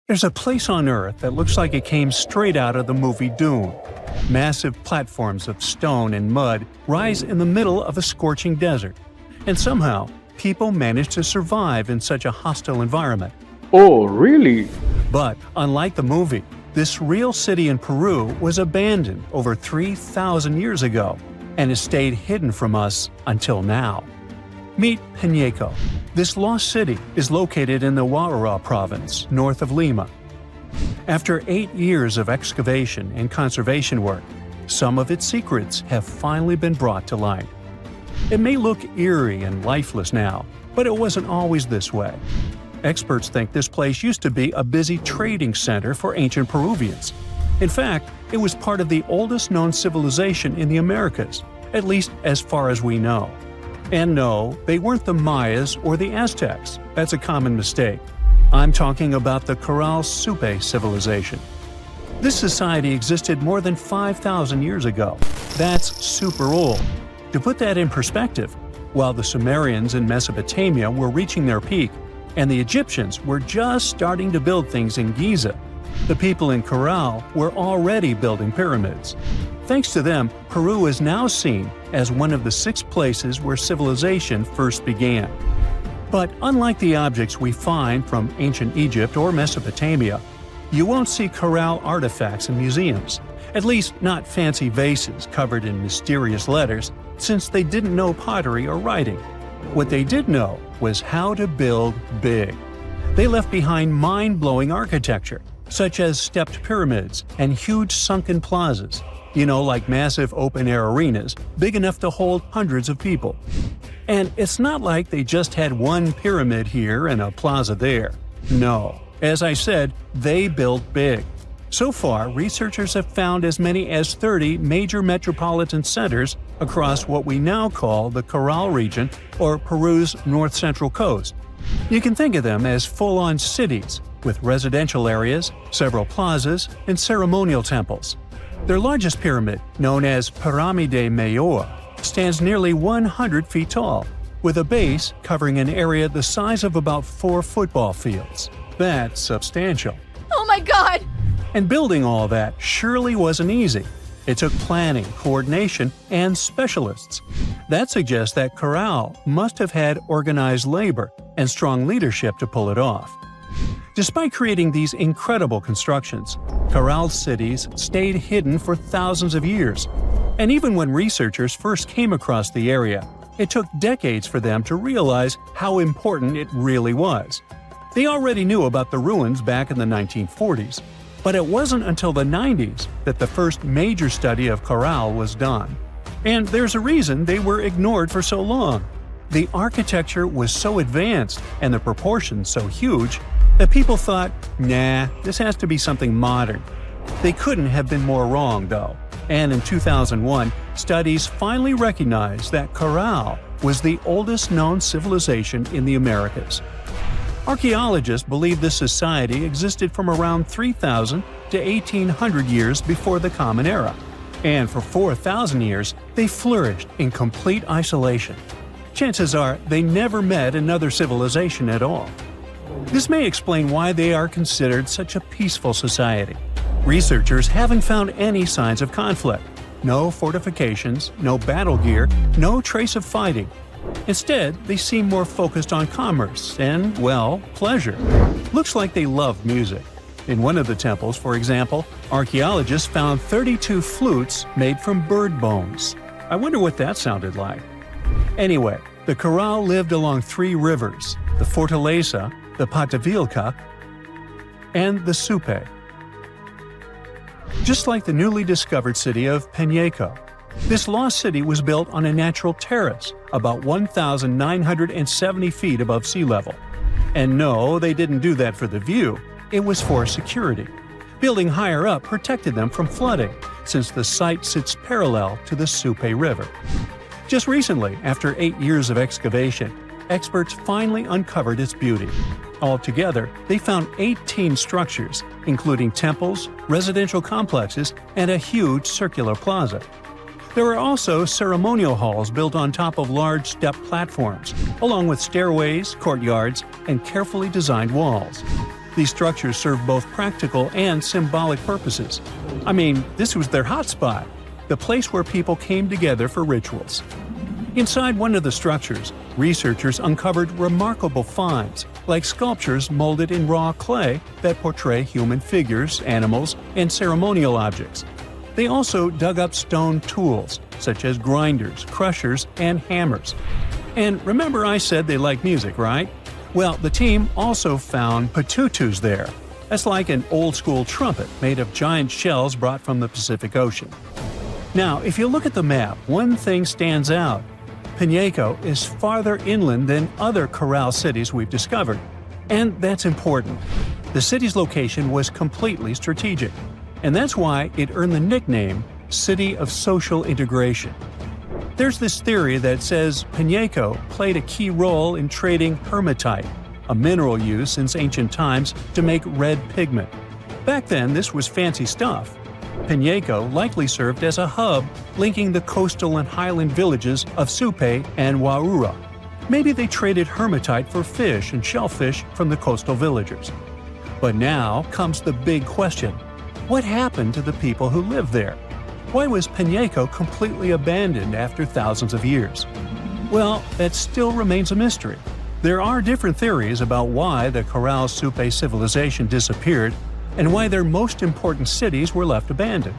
There's a place on Earth that looks like it came straight out of the movie Dune. Massive platforms of stone and mud rise in the middle of a scorching desert. And somehow, people manage to survive in such a hostile environment. Oh, really? But, unlike the movie, this real city in Peru was abandoned over 3,000 years ago and has stayed hidden from us until now. Meet Peñeco. This lost city is located in the Huaura province, north of Lima. After 8 years of excavation and conservation work, some of its secrets have finally been brought to light. It may look eerie and lifeless now, but it wasn't always this way. Experts think this place used to be a busy trading center for ancient Peruvians. In fact, it was part of the oldest known civilization in the Americas, at least as far as we know. And no, they weren't the Mayas or the Aztecs. That's a common mistake. I'm talking about the Caral Supe civilization. This society existed more than 5,000 years ago. That's super old. To put that in perspective, while the Sumerians in Mesopotamia were reaching their peak, and the Egyptians were just starting to build things in Giza, the people in Caral were already building pyramids. Thanks to them, Peru is now seen as one of the 6 places where civilization first began. But unlike the objects we find from ancient Egypt or Mesopotamia, you won't see Caral artifacts in museums, at least not fancy vases covered in mysterious letters, since they didn't know pottery or writing. What they did know was how to build big. They left behind mind-blowing architecture, such as stepped pyramids and huge sunken plazas, like massive open-air arenas big enough to hold hundreds of people. And it's not like they just had one pyramid here and a plaza there. No, as I said, they built big. So far, researchers have found as many as 30 major metropolitan centers across what we now call the Caral region or Peru's north-central coast. You can think of them as full-on cities, with residential areas, several plazas, and ceremonial temples. Their largest pyramid, known as Pirámide Mayor, stands nearly 100 feet tall, with a base covering an area the size of about 4 football fields. That's substantial. Oh my god! And building all that surely wasn't easy. It took planning, coordination, and specialists. That suggests that Caral must have had organized labor and strong leadership to pull it off. Despite creating these incredible constructions, Caral cities stayed hidden for thousands of years. And even when researchers first came across the area, it took decades for them to realize how important it really was. They already knew about the ruins back in the 1940s, but it wasn't until the 90s that the first major study of Caral was done. And there's a reason they were ignored for so long. The architecture was so advanced and the proportions so huge that people thought, nah, this has to be something modern. They couldn't have been more wrong, though. And in 2001, studies finally recognized that Caral was the oldest known civilization in the Americas. Archaeologists believe this society existed from around 3,000 to 1,800 years before the Common Era. And for 4,000 years, they flourished in complete isolation. Chances are they never met another civilization at all. This may explain why they are considered such a peaceful society. Researchers haven't found any signs of conflict. No fortifications, no battle gear, no trace of fighting. Instead, they seem more focused on commerce and, well, pleasure. Looks like they love music. In one of the temples, for example, archaeologists found 32 flutes made from bird bones. I wonder what that sounded like. Anyway, the Caral lived along 3 rivers, the Fortaleza, the Patavilca, and the Supe. Just like the newly discovered city of Peñeco, this lost city was built on a natural terrace about 1,970 feet above sea level. And no, they didn't do that for the view, it was for security. Building higher up protected them from flooding, since the site sits parallel to the Supe River. Just recently, after 8 years of excavation, experts finally uncovered its beauty. Altogether, they found 18 structures, including temples, residential complexes, and a huge circular plaza. There are also ceremonial halls built on top of large step platforms, along with stairways, courtyards, and carefully designed walls. These structures serve both practical and symbolic purposes. I mean, this was their hotspot, the place where people came together for rituals. Inside one of the structures, researchers uncovered remarkable finds, like sculptures molded in raw clay that portray human figures, animals, and ceremonial objects. They also dug up stone tools, such as grinders, crushers, and hammers. And remember I said they like music, right? Well, the team also found patutus there. That's like an old-school trumpet made of giant shells brought from the Pacific Ocean. Now, if you look at the map, one thing stands out. Piñeco is farther inland than other Caral cities we've discovered. And that's important. The city's location was completely strategic. And that's why it earned the nickname City of Social Integration. There's this theory that says Piñeco played a key role in trading hematite, a mineral used since ancient times to make red pigment. Back then, this was fancy stuff. Piñeco likely served as a hub linking the coastal and highland villages of Supe and Waura. Maybe they traded hematite for fish and shellfish from the coastal villagers. But now comes the big question. What happened to the people who lived there? Why was Piñeco completely abandoned after thousands of years? Well, that still remains a mystery. There are different theories about why the Caral Supe civilization disappeared and why their most important cities were left abandoned.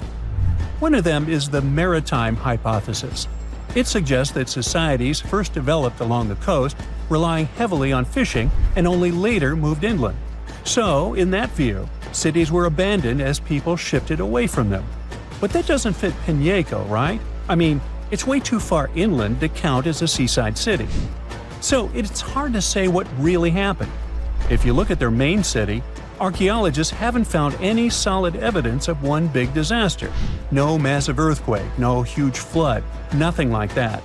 One of them is the maritime hypothesis. It suggests that societies first developed along the coast, relying heavily on fishing, and only later moved inland. So, in that view, cities were abandoned as people shifted away from them. But that doesn't fit Piñeco, right? I mean, it's way too far inland to count as a seaside city. So it's hard to say what really happened. If you look at their main city, archaeologists haven't found any solid evidence of one big disaster. No massive earthquake, no huge flood, nothing like that.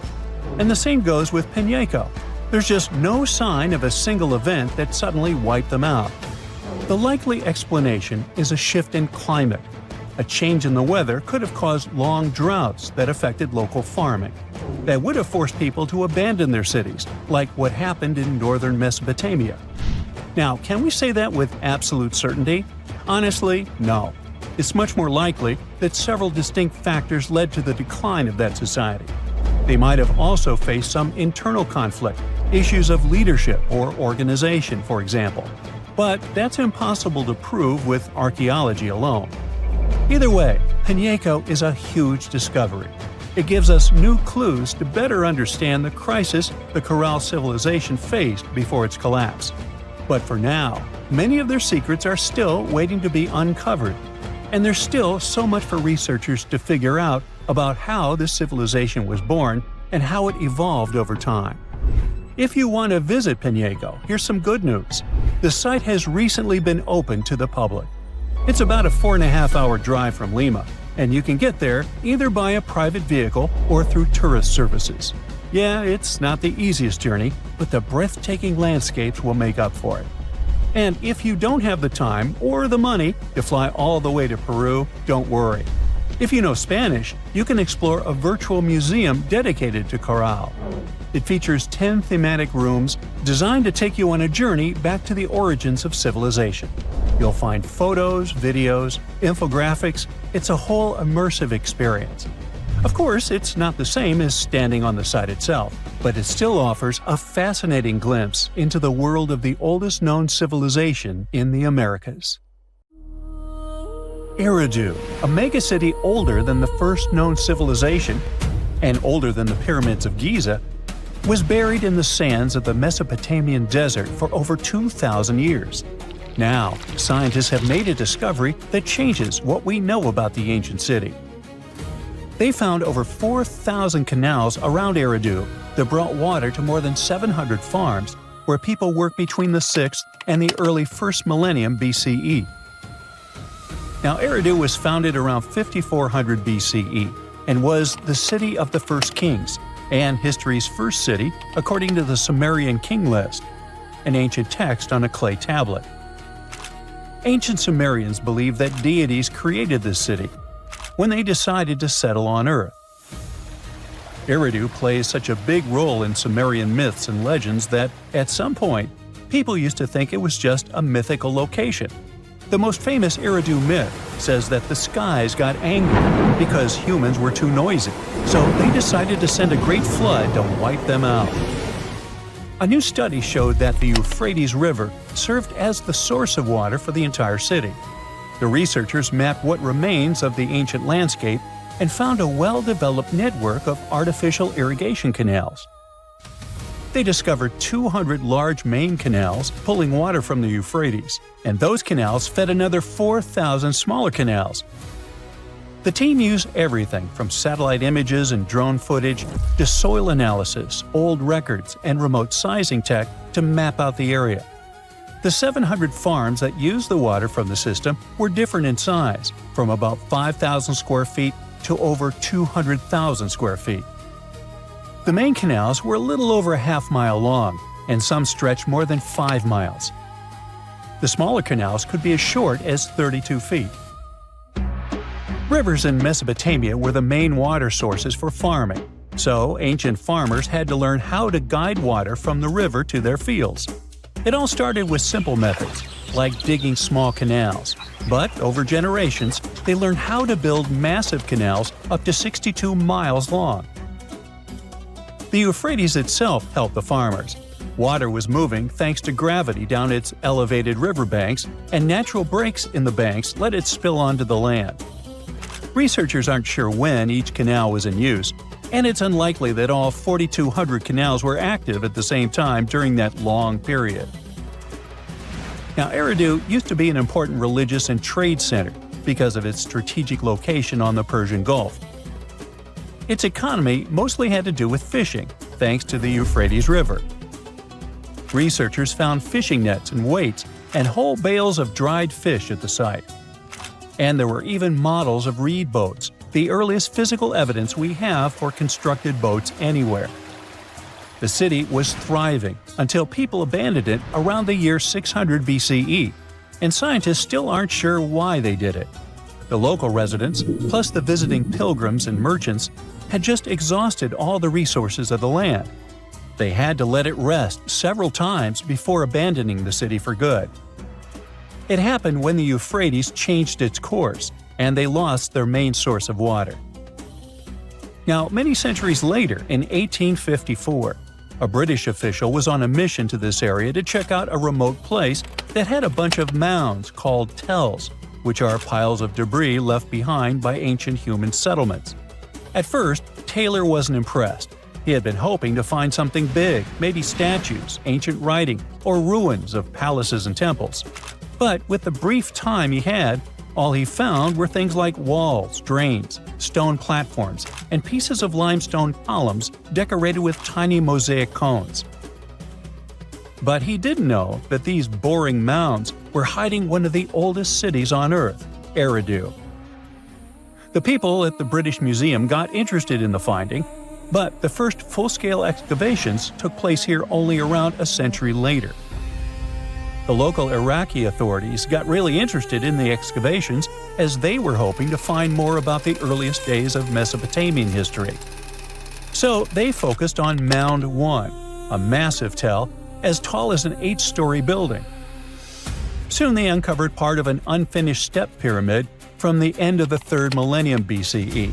And the same goes with Piñeco. There's just no sign of a single event that suddenly wiped them out. The likely explanation is a shift in climate. A change in the weather could have caused long droughts that affected local farming. That would have forced people to abandon their cities, like what happened in northern Mesopotamia. Now, can we say that with absolute certainty? Honestly, no. It's much more likely that several distinct factors led to the decline of that society. They might have also faced some internal conflict, issues of leadership or organization, for example. But that's impossible to prove with archaeology alone. Either way, Piñeco is a huge discovery. It gives us new clues to better understand the crisis the Caral civilization faced before its collapse. But for now, many of their secrets are still waiting to be uncovered. And there's still so much for researchers to figure out about how this civilization was born and how it evolved over time. If you want to visit Piñeco, here's some good news. The site has recently been opened to the public. It's about a 4.5-hour drive from Lima, and you can get there either by a private vehicle or through tourist services. Yeah, it's not the easiest journey, but the breathtaking landscapes will make up for it. And if you don't have the time or the money to fly all the way to Peru, don't worry. If you know Spanish, you can explore a virtual museum dedicated to Caral. It features 10 thematic rooms designed to take you on a journey back to the origins of civilization. You'll find photos, videos, infographics. It's a whole immersive experience. Of course, it's not the same as standing on the site itself, but it still offers a fascinating glimpse into the world of the oldest known civilization in the Americas. Eridu, a megacity older than the first known civilization and older than the pyramids of Giza, was buried in the sands of the Mesopotamian desert for over 2,000 years. Now, scientists have made a discovery that changes what we know about the ancient city. They found over 4,000 canals around Eridu that brought water to more than 700 farms where people worked between the 6th and the early 1st millennium BCE. Now, Eridu was founded around 5400 BCE and was the city of the first kings and history's first city according to the Sumerian king list, an ancient text on a clay tablet. Ancient Sumerians believed that deities created this city when they decided to settle on Earth. Eridu plays such a big role in Sumerian myths and legends that, at some point, People used to think it was just a mythical location. The most famous Eridu myth says that the skies got angry because humans were too noisy, so they decided to send a great flood to wipe them out. A new study showed that the Euphrates River served as the source of water for the entire city. The researchers mapped what remains of the ancient landscape and found a well-developed network of artificial irrigation canals. They discovered 200 large main canals pulling water from the Euphrates, and those canals fed another 4,000 smaller canals. The team used everything from satellite images and drone footage to soil analysis, old records, and remote sizing tech to map out the area. The 700 farms that used the water from the system were different in size, from about 5,000 square feet to over 200,000 square feet. The main canals were a little over a half-mile long, and some stretched more than 5 miles. The smaller canals could be as short as 32 feet. Rivers in Mesopotamia were the main water sources for farming, so ancient farmers had to learn how to guide water from the river to their fields. It all started with simple methods, like digging small canals, but over generations, they learned how to build massive canals up to 62 miles long. The Euphrates itself helped the farmers. Water was moving thanks to gravity down its elevated riverbanks, and natural breaks in the banks let it spill onto the land. Researchers aren't sure when each canal was in use, and it's unlikely that all 4,200 canals were active at the same time during that long period. Now, Eridu used to be an important religious and trade center because of its strategic location on the Persian Gulf. Its economy mostly had to do with fishing, thanks to the Euphrates River. Researchers found fishing nets and weights and whole bales of dried fish at the site. And there were even models of reed boats, the earliest physical evidence we have for constructed boats anywhere. The city was thriving until people abandoned it around the year 600 BCE, and scientists still aren't sure why they did it. The local residents, plus the visiting pilgrims and merchants, had just exhausted all the resources of the land. They had to let it rest several times before abandoning the city for good. It happened when the Euphrates changed its course, and they lost their main source of water. Now, many centuries later, in 1854, a British official was on a mission to this area to check out a remote place that had a bunch of mounds called tells, which are piles of debris left behind by ancient human settlements. At first, Taylor wasn't impressed. He had been hoping to find something big, maybe statues, ancient writing, or ruins of palaces and temples. But with the brief time he had, all he found were things like walls, drains, stone platforms, and pieces of limestone columns decorated with tiny mosaic cones. But he didn't know that these boring mounds were hiding one of the oldest cities on Earth, Eridu. The people at the British Museum got interested in the finding, but the first full-scale excavations took place here only around a century later. The local Iraqi authorities got really interested in the excavations as they were hoping to find more about the earliest days of Mesopotamian history. So they focused on Mound 1, a massive tell as tall as an 8-story building. Soon they uncovered part of an unfinished step pyramid from the end of the 3rd millennium BCE.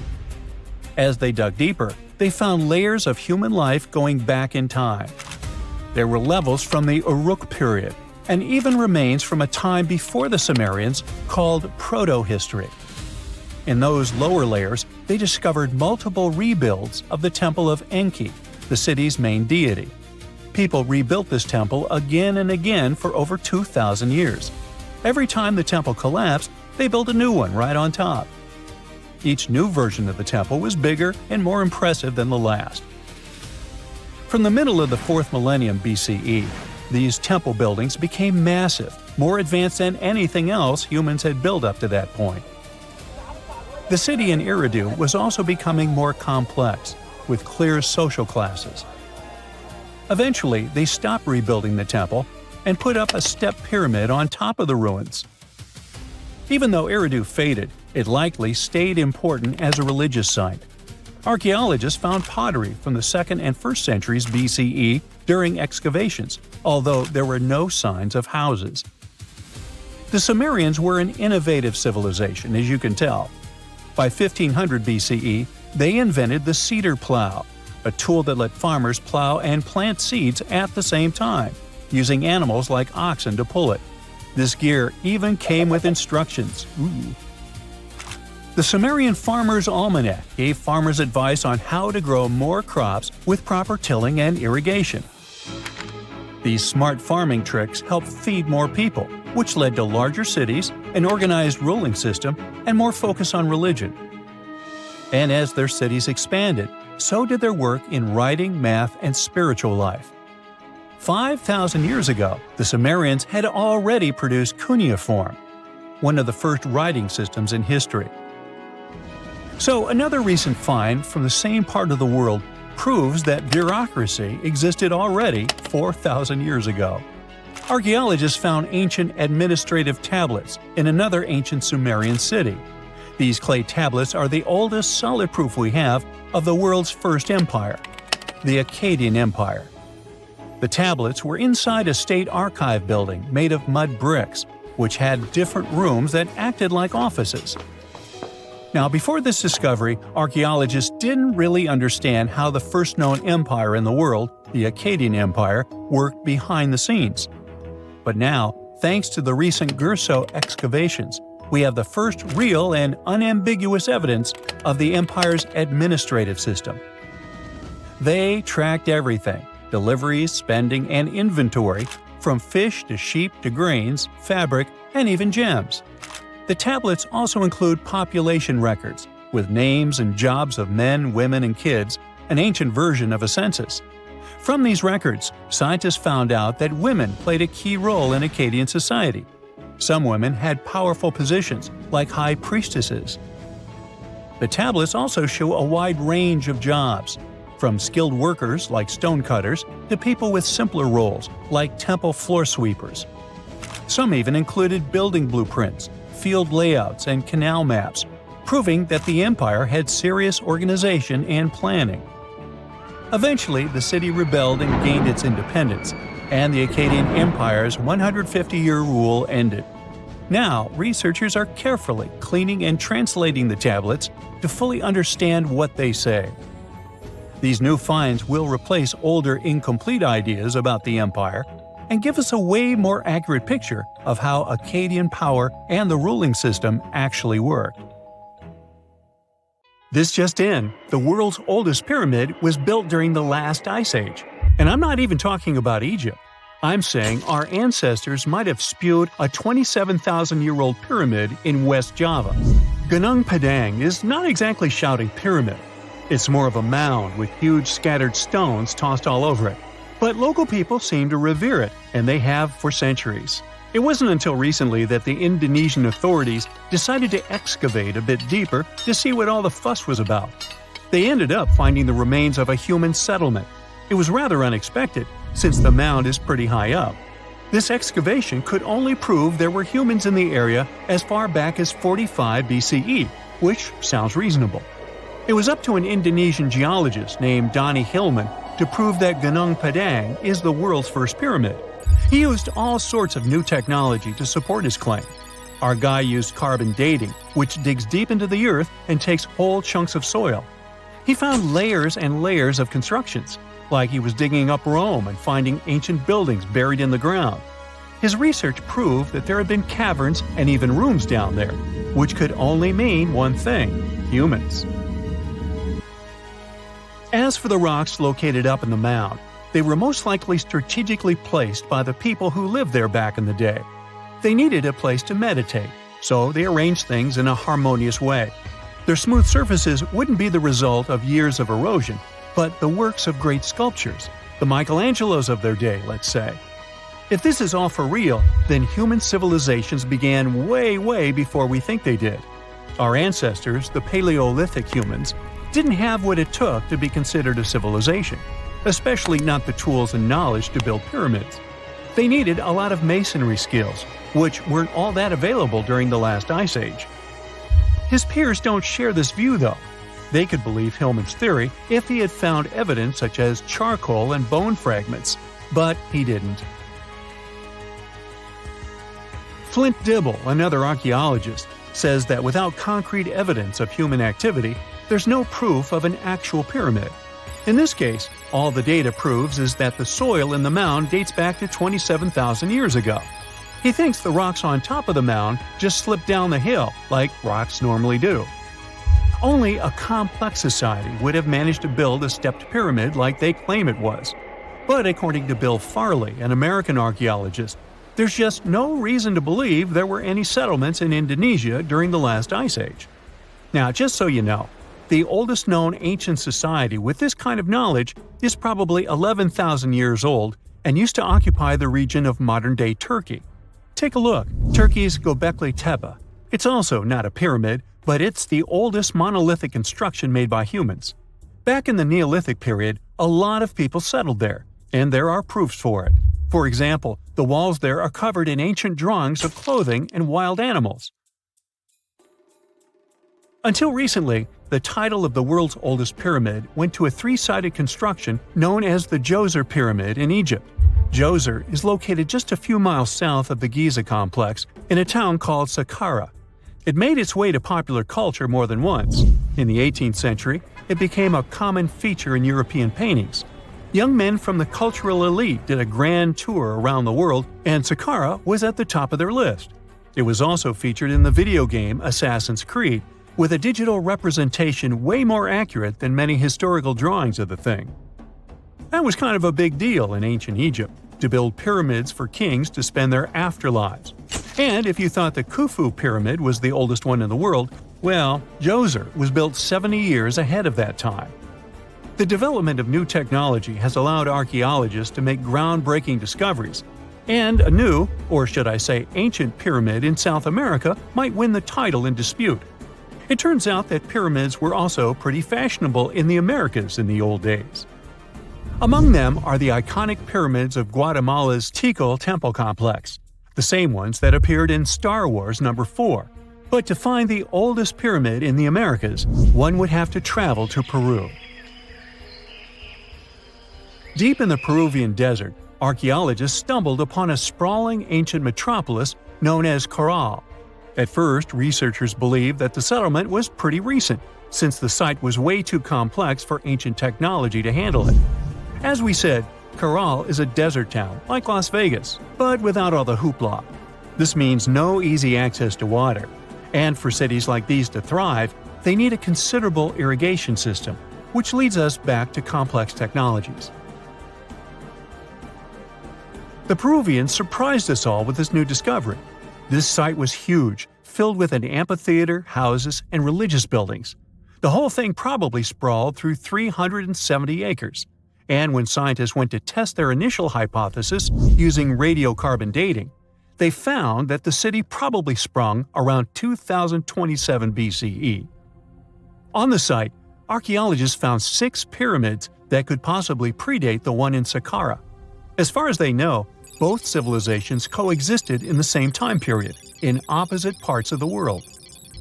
As they dug deeper, they found layers of human life going back in time. There were levels from the Uruk period, and even remains from a time before the Sumerians called proto-history. In those lower layers, they discovered multiple rebuilds of the Temple of Enki, the city's main deity. People rebuilt this temple again and again for over 2,000 years. Every time the temple collapsed, they built a new one right on top. Each new version of the temple was bigger and more impressive than the last. From the middle of the 4th millennium BCE, these temple buildings became massive, more advanced than anything else humans had built up to that point. The city in Eridu was also becoming more complex, with clear social classes. Eventually, they stopped rebuilding the temple and put up a step pyramid on top of the ruins. Even though Eridu faded, it likely stayed important as a religious site. Archaeologists found pottery from the 2nd and 1st centuries BCE during excavations, although there were no signs of houses. The Sumerians were an innovative civilization, as you can tell. By 1500 BCE, they invented the cedar plow, a tool that let farmers plow and plant seeds at the same time, using animals like oxen to pull it. This gear even came with instructions. Ooh. The Sumerian Farmer's Almanac gave farmers advice on how to grow more crops with proper tilling and irrigation. These smart farming tricks helped feed more people, which led to larger cities, an organized ruling system, and more focus on religion. And as their cities expanded, so did their work in writing, math, and spiritual life. 5,000 years ago, the Sumerians had already produced cuneiform, one of the first writing systems in history. So another recent find from the same part of the world proves that bureaucracy existed already 4,000 years ago. Archaeologists found ancient administrative tablets in another ancient Sumerian city. These clay tablets are the oldest solid proof we have of the world's first empire, the Akkadian Empire. The tablets were inside a state archive building made of mud bricks, which had different rooms that acted like offices. Now, before this discovery, archaeologists didn't really understand how the first known empire in the world, the Akkadian Empire, worked behind the scenes. But now, thanks to the recent Gurso excavations, we have the first real and unambiguous evidence of the empire's administrative system. They tracked everything – deliveries, spending, and inventory, from fish to sheep to grains, fabric, and even gems. The tablets also include population records, with names and jobs of men, women, and kids, an ancient version of a census. From these records, scientists found out that women played a key role in Akkadian society. Some women had powerful positions, like high priestesses. The tablets also show a wide range of jobs, from skilled workers like stonecutters to people with simpler roles, like temple floor sweepers. Some even included building blueprints, field layouts, and canal maps, proving that the empire had serious organization and planning. Eventually, the city rebelled and gained its independence, and the Akkadian Empire's 150-year rule ended. Now, researchers are carefully cleaning and translating the tablets to fully understand what they say. These new finds will replace older, incomplete ideas about the empire and give us a way more accurate picture of how Akkadian power and the ruling system actually worked. This just in, the world's oldest pyramid was built during the last ice age. And I'm not even talking about Egypt. I'm saying our ancestors might have spewed a 27,000-year-old pyramid in West Java. Gunung Padang is not exactly shouting pyramid. It's more of a mound with huge scattered stones tossed all over it. But local people seem to revere it, and they have for centuries. It wasn't until recently that the Indonesian authorities decided to excavate a bit deeper to see what all the fuss was about. They ended up finding the remains of a human settlement. It was rather unexpected, since the mound is pretty high up. This excavation could only prove there were humans in the area as far back as 45 BCE, which sounds reasonable. It was up to an Indonesian geologist named Donnie Hillman to prove that Gunung Padang is the world's first pyramid. He used all sorts of new technology to support his claim. Our guy used carbon dating, which digs deep into the earth and takes whole chunks of soil. He found layers and layers of constructions, like he was digging up Rome and finding ancient buildings buried in the ground. His research proved that there had been caverns and even rooms down there, which could only mean one thing: humans. As for the rocks located up in the mound, they were most likely strategically placed by the people who lived there back in the day. They needed a place to meditate, so they arranged things in a harmonious way. Their smooth surfaces wouldn't be the result of years of erosion, but the works of great sculptures, the Michelangelos of their day, let's say. If this is all for real, then human civilizations began way before we think they did. Our ancestors, the Paleolithic humans, didn't have what it took to be considered a civilization, especially not the tools and knowledge to build pyramids. They needed a lot of masonry skills, which weren't all that available during the last ice age. His peers don't share this view, though. They could believe Hillman's theory if he had found evidence such as charcoal and bone fragments, but he didn't. Flint Dibble, another archaeologist, says that without concrete evidence of human activity, there's no proof of an actual pyramid. In this case, all the data proves is that the soil in the mound dates back to 27,000 years ago. He thinks the rocks on top of the mound just slipped down the hill, like rocks normally do. Only a complex society would have managed to build a stepped pyramid like they claim it was. But according to Bill Farley, an American archaeologist, there's just no reason to believe there were any settlements in Indonesia during the last ice age. Now, just so you know, the oldest known ancient society with this kind of knowledge is probably 11,000 years old and used to occupy the region of modern-day Turkey. Take a look, Turkey's Gobekli Tepe. It's also not a pyramid, but it's the oldest monolithic construction made by humans. Back in the Neolithic period, a lot of people settled there, and there are proofs for it. For example, the walls there are covered in ancient drawings of clothing and wild animals. Until recently, the title of the world's oldest pyramid went to a three-sided construction known as the Djoser Pyramid in Egypt. Djoser is located just a few miles south of the Giza complex in a town called Saqqara. It made its way to popular culture more than once. In the 18th century, it became a common feature in European paintings. Young men from the cultural elite did a grand tour around the world, and Saqqara was at the top of their list. It was also featured in the video game Assassin's Creed, with a digital representation way more accurate than many historical drawings of the thing. That was kind of a big deal in ancient Egypt, to build pyramids for kings to spend their afterlives. And if you thought the Khufu pyramid was the oldest one in the world, well, Djoser was built 70 years ahead of that time. The development of new technology has allowed archaeologists to make groundbreaking discoveries, and a new, or should I say ancient pyramid in South America might win the title in dispute. It turns out that pyramids were also pretty fashionable in the Americas in the old days. Among them are the iconic pyramids of Guatemala's Tikal temple complex, the same ones that appeared in Star Wars No. 4. But to find the oldest pyramid in the Americas, one would have to travel to Peru. Deep in the Peruvian desert, archaeologists stumbled upon a sprawling ancient metropolis known as Caral. At first, researchers believed that the settlement was pretty recent, since the site was way too complex for ancient technology to handle it. As we said, Caral is a desert town, like Las Vegas, but without all the hoopla. This means no easy access to water. And for cities like these to thrive, they need a considerable irrigation system, which leads us back to complex technologies. The Peruvians surprised us all with this new discovery. This site was huge, filled with an amphitheater, houses, and religious buildings. The whole thing probably sprawled through 370 acres. And when scientists went to test their initial hypothesis using radiocarbon dating, they found that the city probably sprung around 2027 BCE. On the site, archaeologists found 6 pyramids that could possibly predate the one in Saqqara. As far as they know, both civilizations coexisted in the same time period, in opposite parts of the world.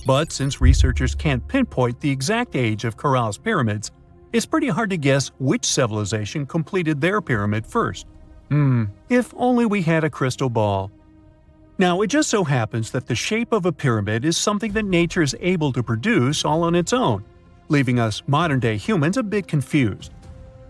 But since researchers can't pinpoint the exact age of Caral's pyramids, it's pretty hard to guess which civilization completed their pyramid first. If only we had a crystal ball. Now, it just so happens that the shape of a pyramid is something that nature is able to produce all on its own, leaving us modern-day humans a bit confused.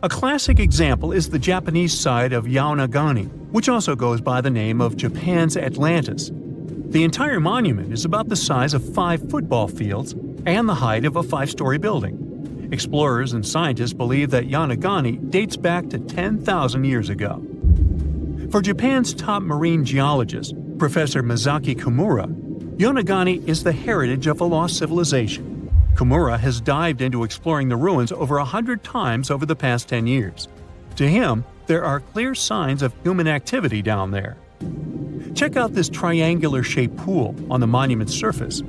A classic example is the Japanese side of Yonaguni, which also goes by the name of Japan's Atlantis. The entire monument is about the size of 5 football fields and the height of a 5-story building. Explorers and scientists believe that Yonaguni dates back to 10,000 years ago. For Japan's top marine geologist, Professor Masaki Kimura, Yonaguni is the heritage of a lost civilization. Kimura has dived into exploring the ruins over 100 times over the past 10 years. To him, there are clear signs of human activity down there. Check out this triangular-shaped pool on the monument's surface.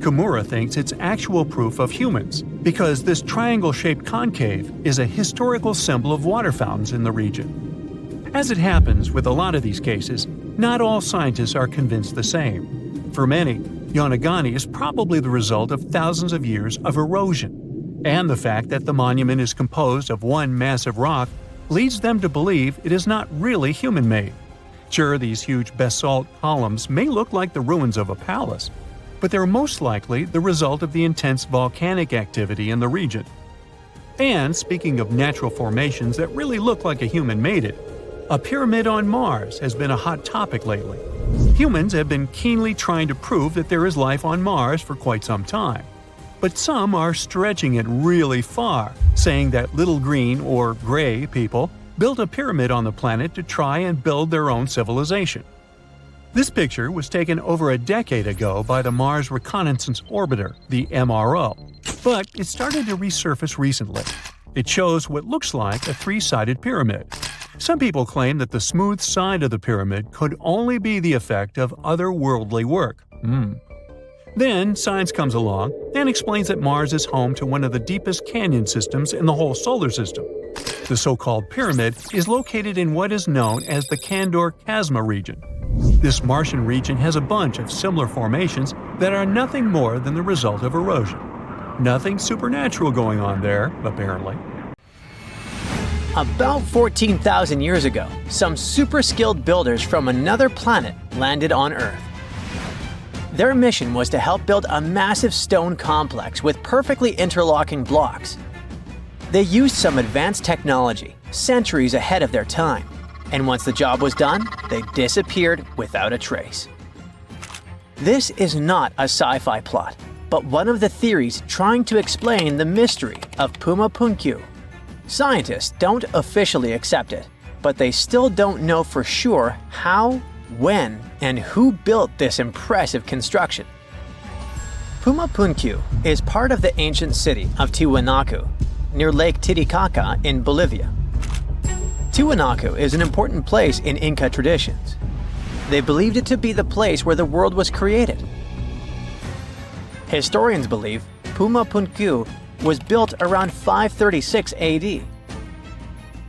Kimura thinks it's actual proof of humans, because this triangle-shaped concave is a historical symbol of water fountains in the region. As it happens with a lot of these cases, not all scientists are convinced the same. For many, Yonaguni is probably the result of thousands of years of erosion. And the fact that the monument is composed of one massive rock leads them to believe it is not really human-made. Sure, these huge basalt columns may look like the ruins of a palace, but they're most likely the result of the intense volcanic activity in the region. And speaking of natural formations that really look like a human made it, a pyramid on Mars has been a hot topic lately. Humans have been keenly trying to prove that there is life on Mars for quite some time. But some are stretching it really far, saying that little green or gray people built a pyramid on the planet to try and build their own civilization. This picture was taken over a decade ago by the Mars Reconnaissance Orbiter, the MRO, but it started to resurface recently. It shows what looks like a three-sided pyramid. Some people claim that the smooth side of the pyramid could only be the effect of otherworldly work. Then science comes along and explains that Mars is home to one of the deepest canyon systems in the whole solar system. The so-called pyramid is located in what is known as the Kandor-Chasma region. This Martian region has a bunch of similar formations that are nothing more than the result of erosion. Nothing supernatural going on there, apparently. About 14,000 years ago, some super-skilled builders from another planet landed on Earth. Their mission was to help build a massive stone complex with perfectly interlocking blocks. They used some advanced technology, centuries ahead of their time, and once the job was done, they disappeared without a trace. This is not a sci-fi plot, but one of the theories trying to explain the mystery of Puma Punku. Scientists don't officially accept it, but they still don't know for sure how, when, and who built this impressive construction. Puma Punku is part of the ancient city of Tiwanaku, near Lake Titicaca in Bolivia. Tiwanaku is an important place in Inca traditions. They believed it to be the place where the world was created. Historians believe Puma Punku was built around 536 AD.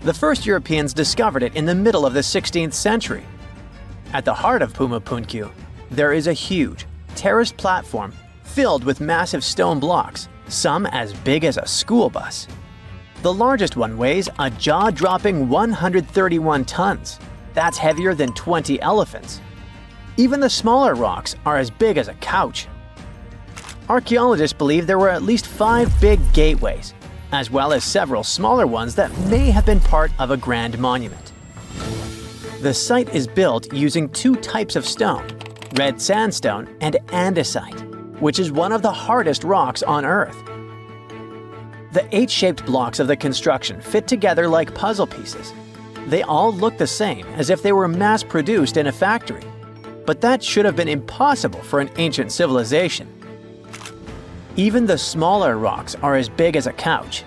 The first Europeans discovered it in the middle of the 16th century. At the heart of Puma Punku, there is a huge, terraced platform filled with massive stone blocks, some as big as a school bus. The largest one weighs a jaw-dropping 131 tons. That's heavier than 20 elephants. Even the smaller rocks are as big as a couch. Archaeologists believe there were at least 5 big gateways, as well as several smaller ones that may have been part of a grand monument. The site is built using 2 types of stone, red sandstone and andesite, which is one of the hardest rocks on Earth. The 8-shaped blocks of the construction fit together like puzzle pieces. They all look the same, as if they were mass-produced in a factory. But that should have been impossible for an ancient civilization. Even the smaller rocks are as big as a couch.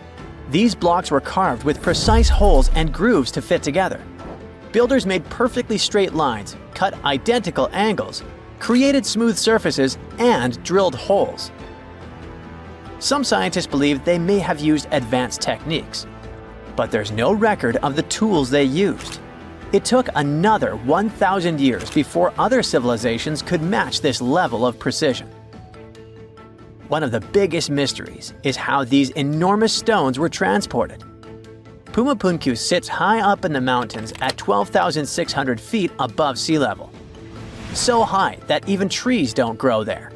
These blocks were carved with precise holes and grooves to fit together. Builders made perfectly straight lines, cut identical angles, created smooth surfaces, and drilled holes. Some scientists believe they may have used advanced techniques, but there's no record of the tools they used. It took another 1,000 years before other civilizations could match this level of precision. One of the biggest mysteries is how these enormous stones were transported. Puma Punku sits high up in the mountains at 12,600 feet above sea level. So high that even trees don't grow there.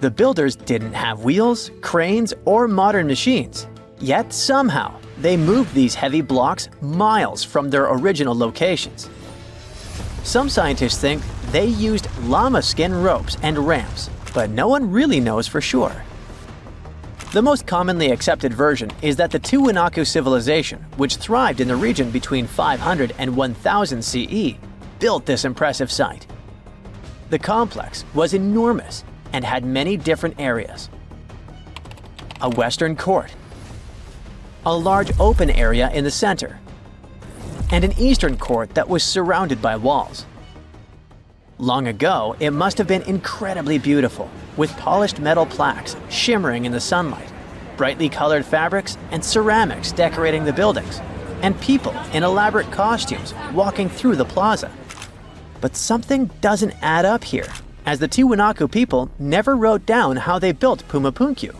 The builders didn't have wheels, cranes, or modern machines. Yet somehow, they moved these heavy blocks miles from their original locations. Some scientists think they used llama skin ropes and ramps, but no one really knows for sure. The most commonly accepted version is that the Tiwanaku civilization, which thrived in the region between 500 and 1000 CE, built this impressive site. The complex was enormous and had many different areas. A western court, a large open area in the center, and an eastern court that was surrounded by walls. Long ago, it must have been incredibly beautiful, with polished metal plaques shimmering in the sunlight, brightly colored fabrics and ceramics decorating the buildings, and people in elaborate costumes walking through the plaza. But something doesn't add up here, as the Tiwanaku people never wrote down how they built Puma Punku.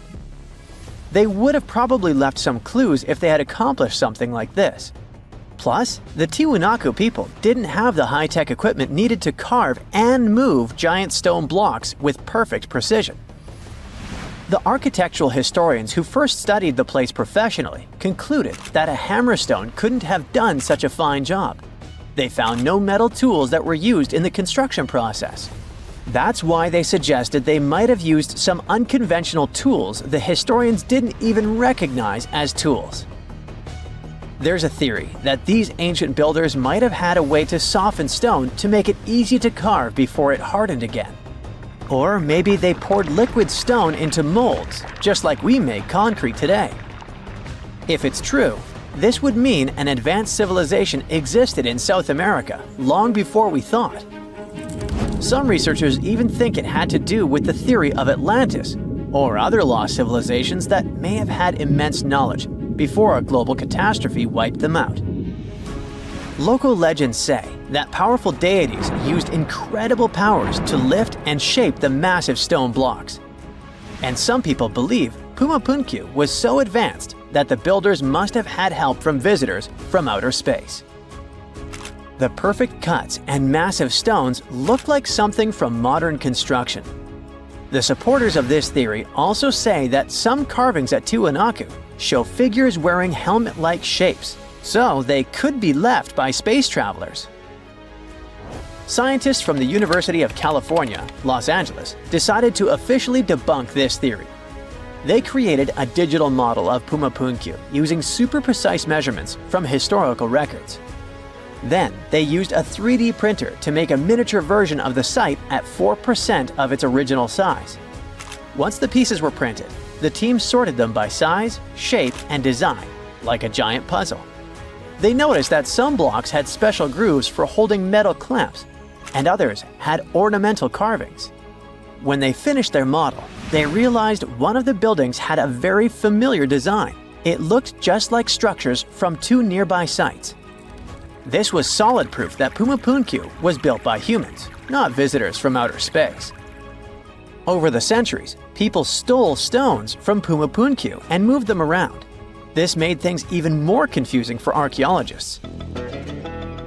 they would have probably left some clues if they had accomplished something like this. Plus, the Tiwanaku people didn't have the high-tech equipment needed to carve and move giant stone blocks with perfect precision. The architectural historians who first studied the place professionally concluded that a hammerstone couldn't have done such a fine job. They found no metal tools that were used in the construction process. That's why they suggested they might have used some unconventional tools the historians didn't even recognize as tools. There's a theory that these ancient builders might have had a way to soften stone to make it easy to carve before it hardened again. Or maybe they poured liquid stone into molds, just like we make concrete today. If it's true, this would mean an advanced civilization existed in South America long before we thought. Some researchers even think it had to do with the theory of Atlantis or other lost civilizations that may have had immense knowledge before a global catastrophe wiped them out. Local legends say that powerful deities used incredible powers to lift and shape the massive stone blocks. And some people believe Puma Punku was so advanced that the builders must have had help from visitors from outer space. The perfect cuts and massive stones look like something from modern construction. The supporters of this theory also say that some carvings at Tiwanaku show figures wearing helmet-like shapes, so they could be left by space travelers. Scientists from the University of California, Los Angeles, decided to officially debunk this theory. They created a digital model of Puma Punku using super precise measurements from historical records. Then, they used a 3D printer to make a miniature version of the site at 4% of its original size. Once the pieces were printed, the team sorted them by size, shape, and design, like a giant puzzle. They noticed that some blocks had special grooves for holding metal clamps, and others had ornamental carvings. When they finished their model, they realized one of the buildings had a very familiar design. It looked just like structures from two nearby sites. This was solid proof that Puma Punku was built by humans, not visitors from outer space. Over the centuries, people stole stones from Puma Punku and moved them around. This made things even more confusing for archaeologists.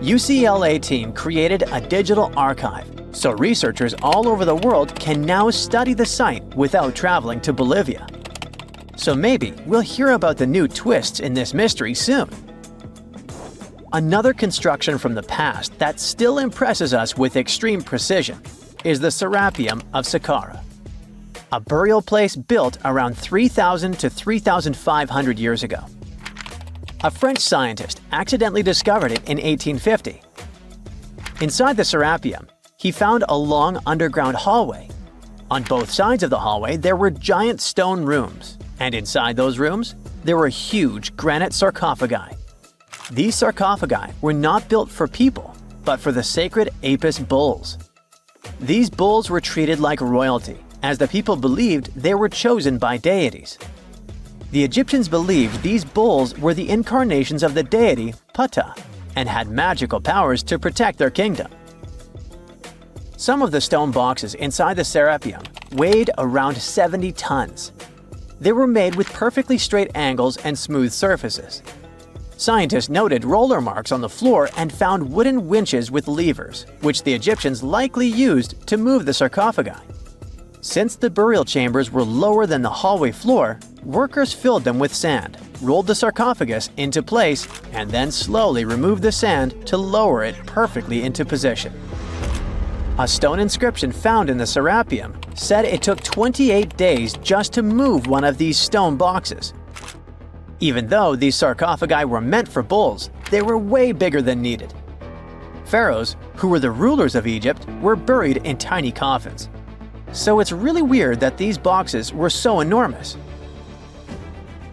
UCLA team created a digital archive, so researchers all over the world can now study the site without traveling to Bolivia. So maybe we'll hear about the new twists in this mystery soon. Another construction from the past that still impresses us with extreme precision is the Serapeum of Saqqara, a burial place built around 3,000 to 3,500 years ago. A French scientist accidentally discovered it in 1850. Inside the Serapeum, he found a long underground hallway. On both sides of the hallway, there were giant stone rooms, and inside those rooms, there were huge granite sarcophagi. These sarcophagi were not built for people, but for the sacred Apes bulls. These bulls were treated like royalty, as the people believed they were chosen by deities. The Egyptians believed these bulls were the incarnations of the deity Ptah and had magical powers to protect their kingdom. Some of the stone boxes inside the Serapeum weighed around 70 tons. They were made with perfectly straight angles and smooth surfaces. Scientists noted roller marks on the floor and found wooden winches with levers, which the Egyptians likely used to move the sarcophagi. Since the burial chambers were lower than the hallway floor, workers filled them with sand, rolled the sarcophagus into place, and then slowly removed the sand to lower it perfectly into position. A stone inscription found in the Serapeum said it took 28 days just to move one of these stone boxes. Even though these sarcophagi were meant for bulls, they were way bigger than needed. Pharaohs, who were the rulers of Egypt, were buried in tiny coffins. So it's really weird that these boxes were so enormous.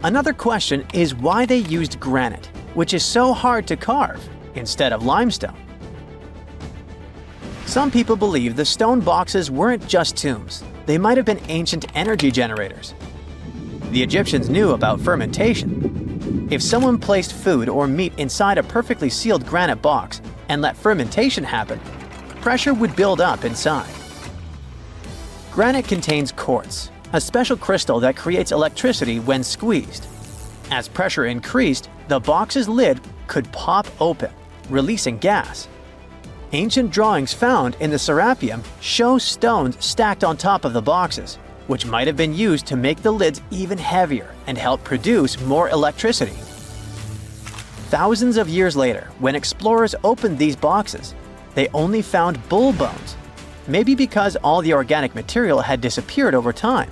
Another question is why they used granite, which is so hard to carve, instead of limestone. Some people believe the stone boxes weren't just tombs. They might have been ancient energy generators. The Egyptians knew about fermentation. If someone placed food or meat inside a perfectly sealed granite box and let fermentation happen, pressure would build up inside. Granite contains quartz, a special crystal that creates electricity when squeezed. As pressure increased, the box's lid could pop open, releasing gas. Ancient drawings found in the Serapeum show stones stacked on top of the boxes, which might have been used to make the lids even heavier and help produce more electricity. Thousands of years later, when explorers opened these boxes, they only found bull bones, maybe because all the organic material had disappeared over time.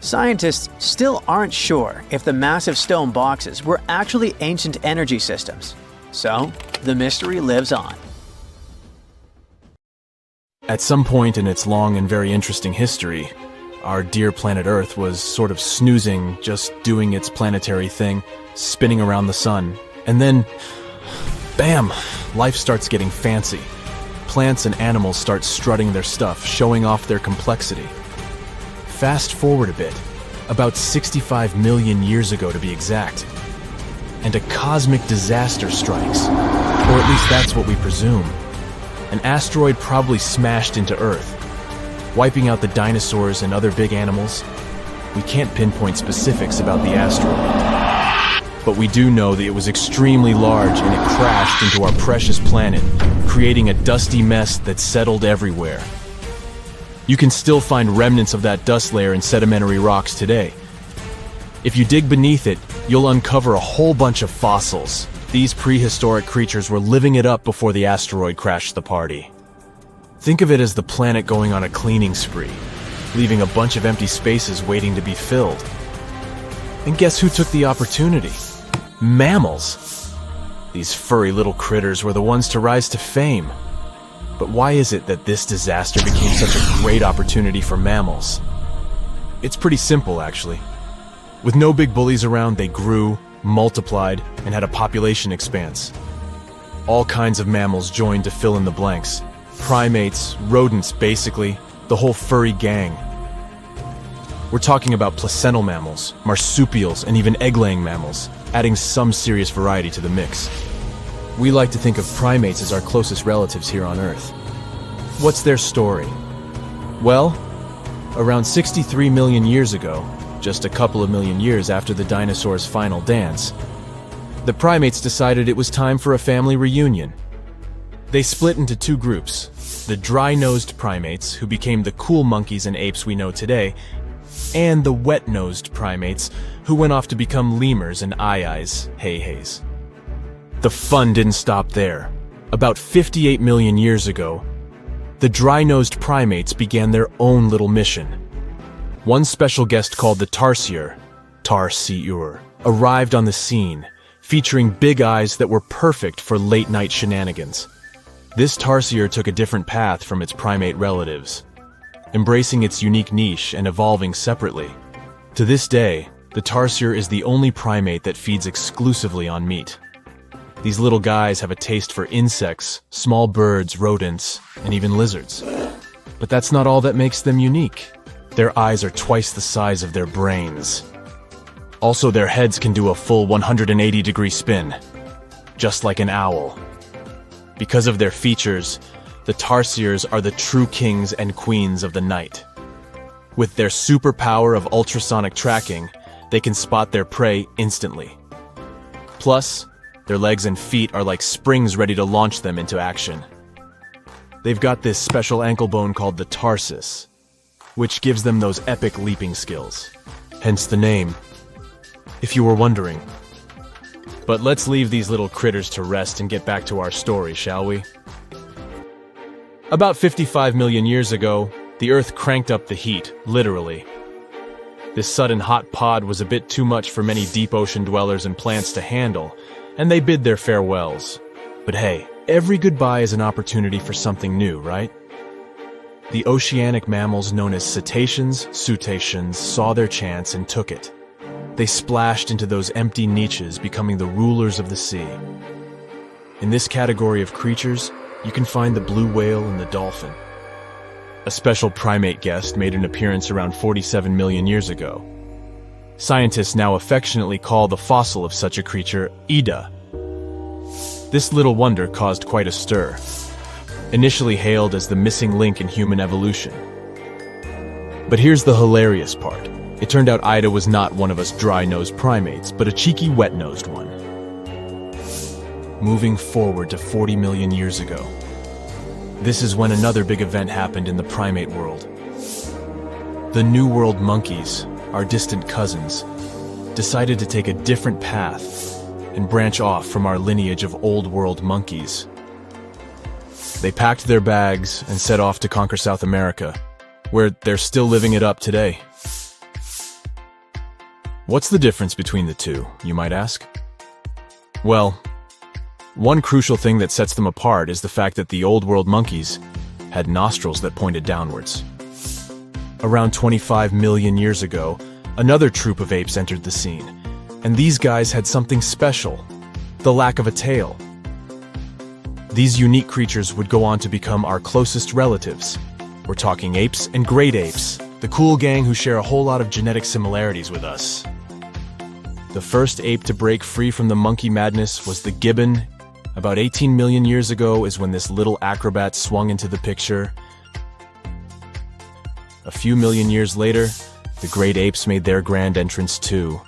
Scientists still aren't sure if the massive stone boxes were actually ancient energy systems, so the mystery lives on. At some point in its long and very interesting history, our dear planet Earth was sort of snoozing, just doing its planetary thing, spinning around the sun. And then, bam, life starts getting fancy. Plants and animals start strutting their stuff, showing off their complexity. Fast forward a bit, about 65 million years ago to be exact, and a cosmic disaster strikes, or at least that's what we presume. An asteroid probably smashed into Earth, wiping out the dinosaurs and other big animals. We can't pinpoint specifics about the asteroid, but we do know that it was extremely large and it crashed into our precious planet, creating a dusty mess that settled everywhere. You can still find remnants of that dust layer in sedimentary rocks today. If you dig beneath it, you'll uncover a whole bunch of fossils. These prehistoric creatures were living it up before the asteroid crashed the party. Think of it as the planet going on a cleaning spree, leaving a bunch of empty spaces waiting to be filled. And guess who took the opportunity? Mammals! These furry little critters were the ones to rise to fame. But why is it that this disaster became such a great opportunity for mammals? It's pretty simple, actually. With no big bullies around, they grew, multiplied, and had a population expanse. All kinds of mammals joined to fill in the blanks. Primates, rodents, basically, the whole furry gang. We're talking about placental mammals, marsupials, and even egg-laying mammals, adding some serious variety to the mix. We like to think of primates as our closest relatives here on Earth. What's their story? Well, around 63 million years ago, just a couple of million years after the dinosaurs' final dance, the primates decided it was time for a family reunion. They split into two groups, the dry-nosed primates, who became the cool monkeys and apes we know today, and the wet-nosed primates, who went off to become lemurs and aye-ayes, hey-hays. The fun didn't stop there. About 58 million years ago, the dry-nosed primates began their own little mission. One special guest called the tarsier, arrived on the scene, featuring big eyes that were perfect for late-night shenanigans. This tarsier took a different path from its primate relatives, embracing its unique niche and evolving separately. To this day, the tarsier is the only primate that feeds exclusively on meat. These little guys have a taste for insects, small birds, rodents, and even lizards. But that's not all that makes them unique. Their eyes are twice the size of their brains. Also, their heads can do a full 180-degree spin, just like an owl. Because of their features, the tarsiers are the true kings and queens of the night. With their superpower of ultrasonic tracking, they can spot their prey instantly. Plus, their legs and feet are like springs ready to launch them into action. They've got this special ankle bone called the tarsus, which gives them those epic leaping skills. Hence the name, if you were wondering. But let's leave these little critters to rest and get back to our story, shall we? About 55 million years ago, the Earth cranked up the heat, literally. This sudden hot pod was a bit too much for many deep ocean dwellers and plants to handle, and they bid their farewells. But hey, every goodbye is an opportunity for something new, right? The oceanic mammals known as cetaceans, saw their chance and took it. They splashed into those empty niches, becoming the rulers of the sea. In this category of creatures, you can find the blue whale and the dolphin. A special primate guest made an appearance around 47 million years ago. Scientists now affectionately call the fossil of such a creature Ida. This little wonder caused quite a stir. Initially hailed as the missing link in human evolution. But here's the hilarious part. It turned out Ida was not one of us dry-nosed primates, but a cheeky wet-nosed one. Moving forward to 40 million years ago. This is when another big event happened in the primate world. The New World monkeys, our distant cousins, decided to take a different path and branch off from our lineage of Old World monkeys. They packed their bags and set off to conquer South America, where they're still living it up today. What's the difference between the two, you might ask? Well, one crucial thing that sets them apart is the fact that the Old World monkeys had nostrils that pointed downwards. Around 25 million years ago, another troop of apes entered the scene, and these guys had something special: the lack of a tail. These unique creatures would go on to become our closest relatives. We're talking apes and great apes, the cool gang who share a whole lot of genetic similarities with us. The first ape to break free from the monkey madness was the gibbon. About 18 million years ago is when this little acrobat swung into the picture. A few million years later, the great apes made their grand entrance too.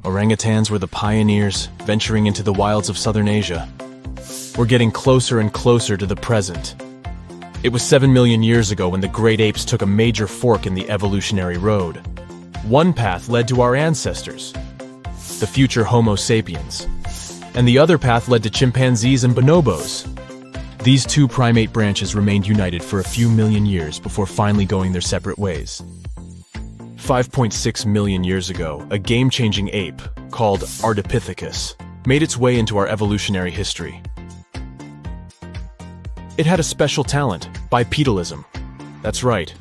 Orangutans were the pioneers, venturing into the wilds of southern Asia. We're getting closer and closer to the present. It was 7 million years ago when the great apes took a major fork in the evolutionary road. One path led to our ancestors, the future Homo sapiens, and the other path led to chimpanzees and bonobos. These two primate branches remained united for a few million years before finally going their separate ways. 5.6 million years ago, a game-changing ape called Ardipithecus made its way into our evolutionary history. It had a special talent, bipedalism. That's right,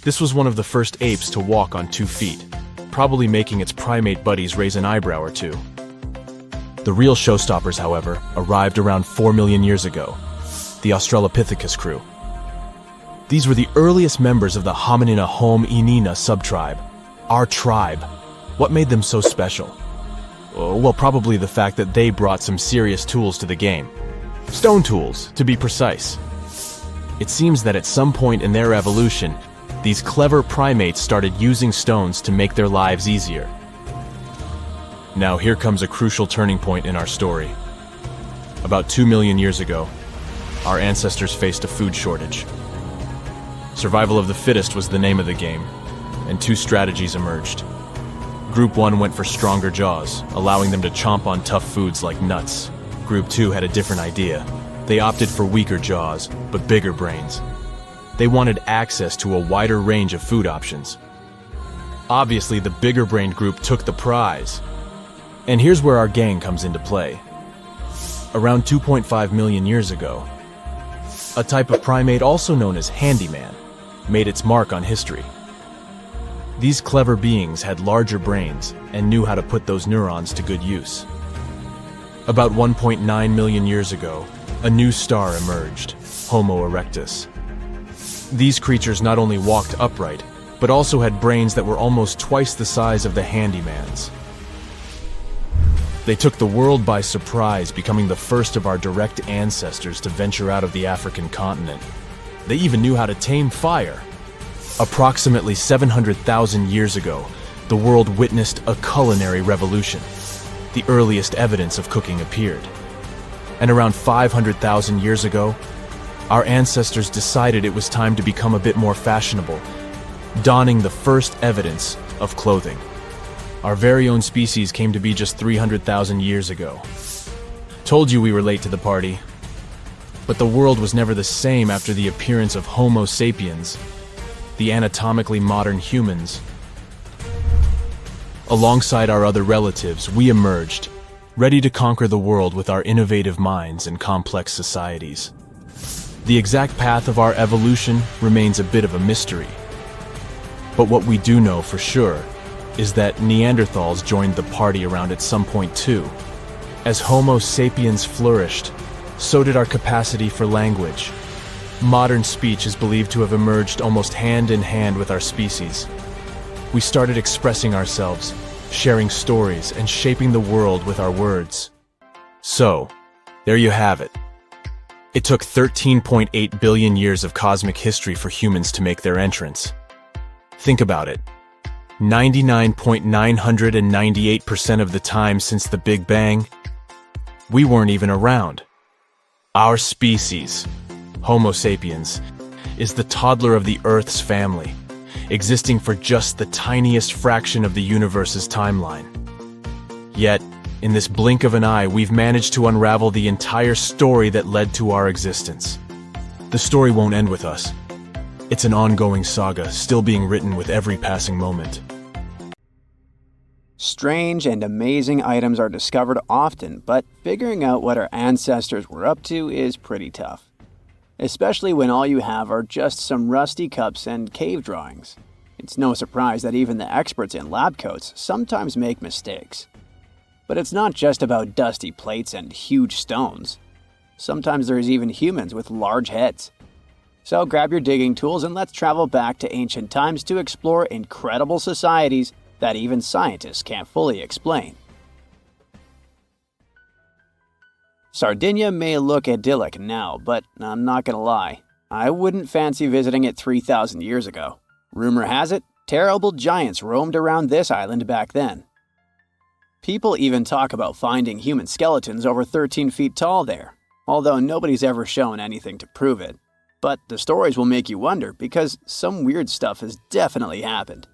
this was one of the first apes to walk on 2 feet, probably making its primate buddies raise an eyebrow or two. The real showstoppers, however, arrived around 4 million years ago, the Australopithecus crew. These were the earliest members of the Hominina hominina subtribe, our tribe. What made them so special? Well, probably the fact that they brought some serious tools to the game. Stone tools, to be precise. It seems that at some point in their evolution, these clever primates started using stones to make their lives easier. Now here comes a crucial turning point in our story. About 2 million years ago, our ancestors faced a food shortage. Survival of the fittest was the name of the game, and 2 strategies emerged. Group 1 went for stronger jaws, allowing them to chomp on tough foods like nuts. Group 2 had a different idea. They opted for weaker jaws, but bigger brains. They wanted access to a wider range of food options. Obviously, the bigger-brained group took the prize. And here's where our gang comes into play. Around 2.5 million years ago, a type of primate also known as handyman made its mark on history. These clever beings had larger brains and knew how to put those neurons to good use. About 1.9 million years ago, a new star emerged, Homo erectus. These creatures not only walked upright, but also had brains that were almost twice the size of the handyman's. They took the world by surprise, becoming the first of our direct ancestors to venture out of the African continent. They even knew how to tame fire. Approximately 700,000 years ago, the world witnessed a culinary revolution. The earliest evidence of cooking appeared. And around 500,000 years ago, our ancestors decided it was time to become a bit more fashionable, donning the first evidence of clothing. Our very own species came to be just 300,000 years ago. Told you we were late to the party. But the world was never the same after the appearance of Homo sapiens, the anatomically modern humans. Alongside our other relatives, we emerged, ready to conquer the world with our innovative minds and complex societies. The exact path of our evolution remains a bit of a mystery. But what we do know for sure is that Neanderthals joined the party around at some point too. As Homo sapiens flourished, so did our capacity for language. Modern speech is believed to have emerged almost hand in hand with our species. We started expressing ourselves, sharing stories, and shaping the world with our words. So, there you have it. It took 13.8 billion years of cosmic history for humans to make their entrance. Think about it. 99.998% of the time since the Big Bang, we weren't even around. Our species, Homo sapiens, is the toddler of the Earth's family, existing for just the tiniest fraction of the universe's timeline. Yet, in this blink of an eye, we've managed to unravel the entire story that led to our existence. The story won't end with us. It's an ongoing saga, still being written with every passing moment. Strange and amazing items are discovered often, but figuring out what our ancestors were up to is pretty tough. Especially when all you have are just some rusty cups and cave drawings. It's no surprise that even the experts in lab coats sometimes make mistakes. But it's not just about dusty plates and huge stones. Sometimes there's even humans with large heads. So grab your digging tools and let's travel back to ancient times to explore incredible societies that even scientists can't fully explain. Sardinia may look idyllic now, but I'm not gonna lie, I wouldn't fancy visiting it 3,000 years ago. Rumor has it, terrible giants roamed around this island back then. People even talk about finding human skeletons over 13 feet tall there, although nobody's ever shown anything to prove it. But the stories will make you wonder because some weird stuff has definitely happened.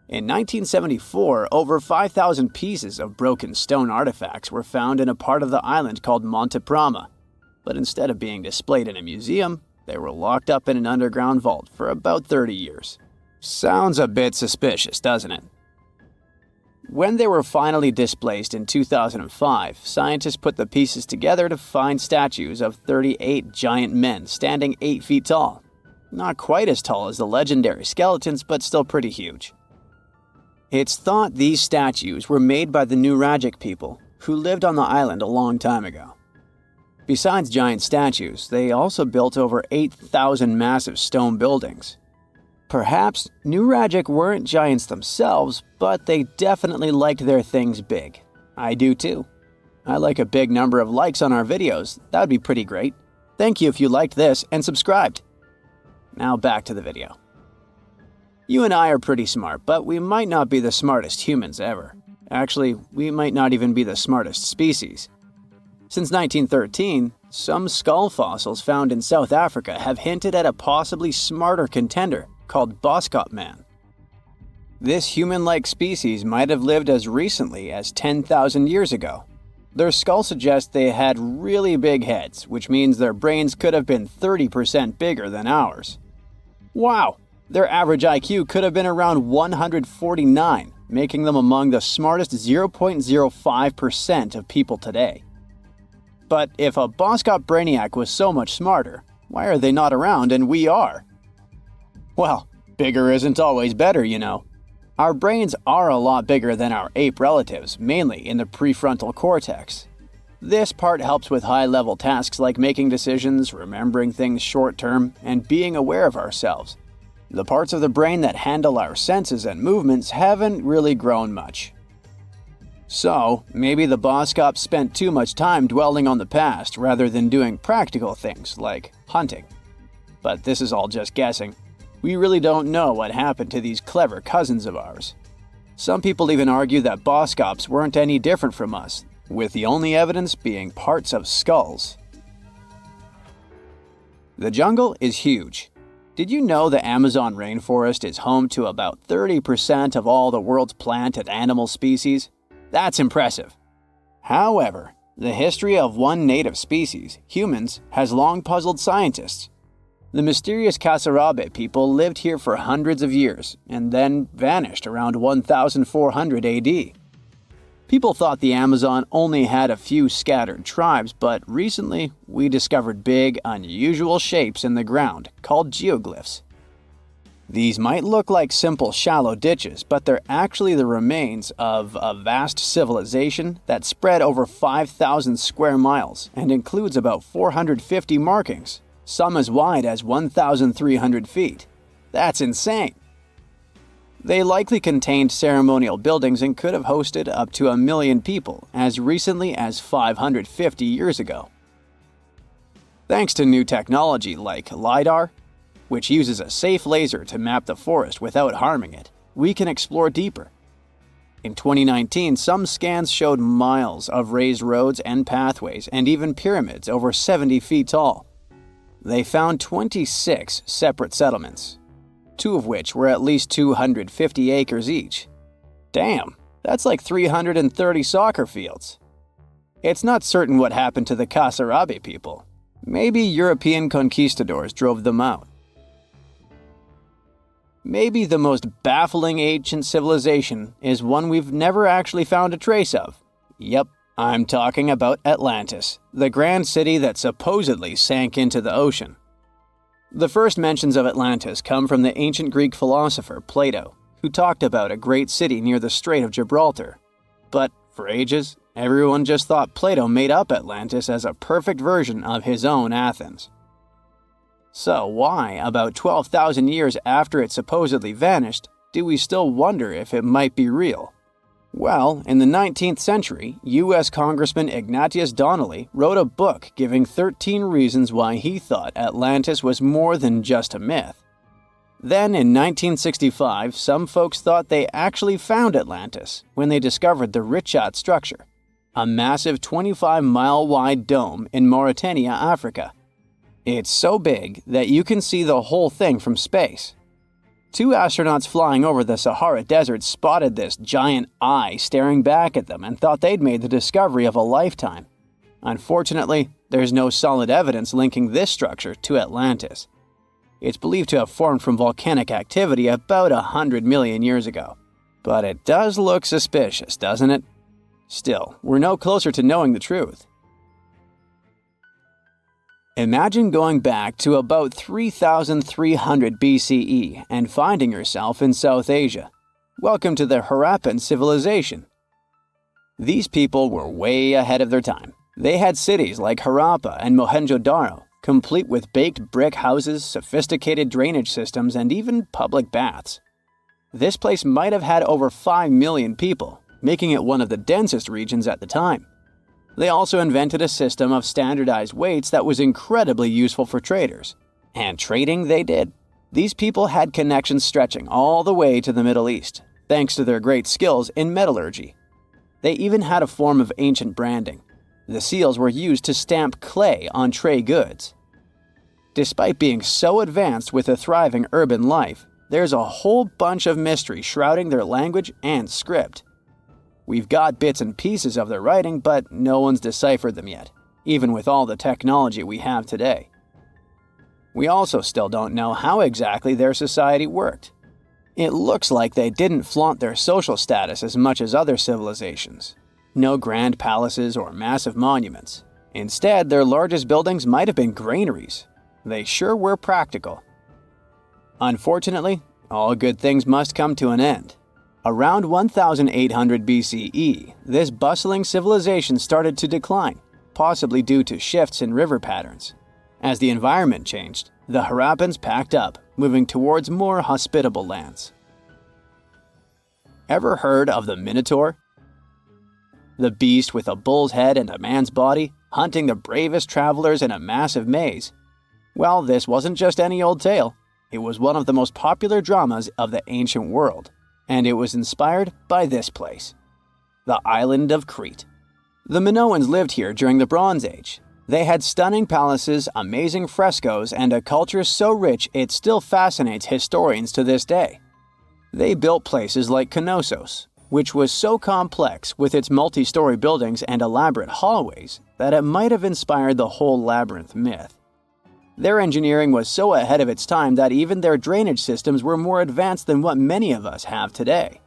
In 1974, over 5,000 pieces of broken stone artifacts were found in a part of the island called Monte Prama, but instead of being displayed in a museum, they were locked up in an underground vault for about 30 years. Sounds a bit suspicious, doesn't it? When they were finally displaced in 2005, scientists put the pieces together to find statues of 38 giant men standing 8 feet tall. Not quite as tall as the legendary skeletons, but still pretty huge. It's thought these statues were made by the Nuragic people, who lived on the island a long time ago. Besides giant statues, they also built over 8,000 massive stone buildings. Perhaps Nuragic weren't giants themselves, but they definitely liked their things big. I do too. I like a big number of likes on our videos. That'd be pretty great. Thank you if you liked this and subscribed. Now back to the video. You and I are pretty smart, but we might not be the smartest humans ever. Actually, we might not even be the smartest species. Since 1913, some skull fossils found in South Africa have hinted at a possibly smarter contender called Boscop man. This human-like species might have lived as recently as 10,000 years ago. Their skull suggests they had really big heads, which means their brains could have been 30% bigger than ours. Wow! Their average IQ could have been around 149, making them among the smartest 0.05% of people today. But if a Boscop brainiac was so much smarter, why are they not around and we are? Well, bigger isn't always better, you know. Our brains are a lot bigger than our ape relatives, mainly in the prefrontal cortex. This part helps with high-level tasks like making decisions, remembering things short-term, and being aware of ourselves. The parts of the brain that handle our senses and movements haven't really grown much. So, maybe the Boscop spent too much time dwelling on the past rather than doing practical things like hunting. But this is all just guessing. We really don't know what happened to these clever cousins of ours. Some people even argue that Boscops weren't any different from us, with the only evidence being parts of skulls. The jungle is huge. Did you know the Amazon rainforest is home to about 30% of all the world's plant and animal species? That's impressive. However, the history of one native species, humans, has long puzzled scientists. The mysterious Kasarabe people lived here for hundreds of years and then vanished around 1400 AD. People thought the Amazon only had a few scattered tribes, but recently we discovered big, unusual shapes in the ground called geoglyphs. These might look like simple shallow ditches, but they're actually the remains of a vast civilization that spread over 5,000 square miles and includes about 450 markings, some as wide as 1,300 feet. That's insane! They likely contained ceremonial buildings and could have hosted up to 1 million people as recently as 550 years ago. Thanks to new technology like LiDAR, which uses a safe laser to map the forest without harming it, we can explore deeper. In 2019, some scans showed miles of raised roads and pathways and even pyramids over 70 feet tall. They found 26 separate settlements, 2 of which were at least 250 acres each. Damn, that's like 330 soccer fields. It's not certain what happened to the Kasarabi people. Maybe European conquistadors drove them out. Maybe the most baffling ancient civilization is one we've never actually found a trace of. Yep, I'm talking about Atlantis, the grand city that supposedly sank into the ocean. The first mentions of Atlantis come from the ancient Greek philosopher Plato, who talked about a great city near the Strait of Gibraltar. But for ages, everyone just thought Plato made up Atlantis as a perfect version of his own Athens. So why, about 12,000 years after it supposedly vanished, do we still wonder if it might be real? Well, in the 19th century, U.S. Congressman Ignatius Donnelly wrote a book giving 13 reasons why he thought Atlantis was more than just a myth. Then, in 1965, some folks thought they actually found Atlantis when they discovered the Richat structure, a massive 25-mile-wide dome in Mauritania, Africa. It's so big that you can see the whole thing from space. 2 astronauts flying over the Sahara Desert spotted this giant eye staring back at them and thought they'd made the discovery of a lifetime. Unfortunately, there's no solid evidence linking this structure to Atlantis. It's believed to have formed from volcanic activity about 100 million years ago. But it does look suspicious, doesn't it? Still, we're no closer to knowing the truth. Imagine going back to about 3,300 BCE and finding yourself in South Asia. Welcome to the Harappan civilization. These people were way ahead of their time. They had cities like Harappa and Mohenjo-daro, complete with baked brick houses, sophisticated drainage systems, and even public baths. This place might have had over 5 million people, making it one of the densest regions at the time. They also invented a system of standardized weights that was incredibly useful for traders. And trading they did. These people had connections stretching all the way to the Middle East, thanks to their great skills in metallurgy. They even had a form of ancient branding. The seals were used to stamp clay on trade goods. Despite being so advanced with a thriving urban life, there's a whole bunch of mystery shrouding their language and script. We've got bits and pieces of their writing, but no one's deciphered them yet, even with all the technology we have today. We also still don't know how exactly their society worked. It looks like they didn't flaunt their social status as much as other civilizations. No grand palaces or massive monuments. Instead, their largest buildings might have been granaries. They sure were practical. Unfortunately, all good things must come to an end. Around 1800 BCE, this bustling civilization started to decline, possibly due to shifts in river patterns. As the environment changed, the Harappans packed up, moving towards more hospitable lands. Ever heard of the Minotaur? The beast with a bull's head and a man's body, hunting the bravest travelers in a massive maze. Well, this wasn't just any old tale. It was one of the most popular dramas of the ancient world. And it was inspired by this place, the island of Crete. The Minoans lived here during the Bronze Age. They had stunning palaces, amazing frescoes, and a culture so rich it still fascinates historians to this day. They built places like Knossos, which was so complex with its multi-story buildings and elaborate hallways that it might have inspired the whole labyrinth myth. Their engineering was so ahead of its time that even their drainage systems were more advanced than what many of us have today.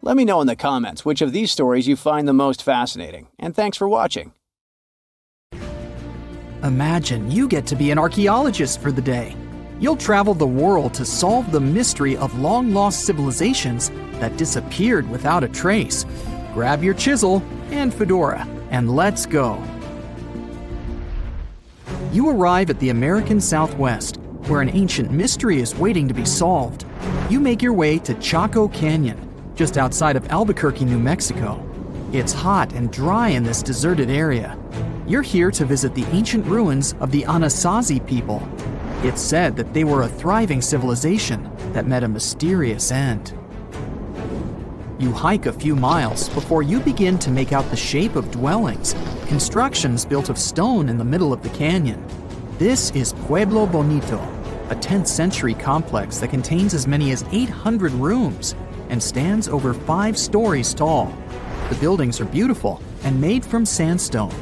Let me know in the comments which of these stories you find the most fascinating, and thanks for watching. Imagine you get to be an archaeologist for the day. You'll travel the world to solve the mystery of long-lost civilizations that disappeared without a trace. Grab your chisel and fedora, and let's go. You arrive at the American Southwest, where an ancient mystery is waiting to be solved. You make your way to Chaco Canyon, just outside of Albuquerque, New Mexico. It's hot and dry in this deserted area. You're here to visit the ancient ruins of the Anasazi people. It's said that they were a thriving civilization that met a mysterious end. You hike a few miles before you begin to make out the shape of dwellings, constructions built of stone in the middle of the canyon. This is Pueblo Bonito, a 10th century complex that contains as many as 800 rooms and stands over 5 stories tall. The buildings are beautiful and made from sandstone.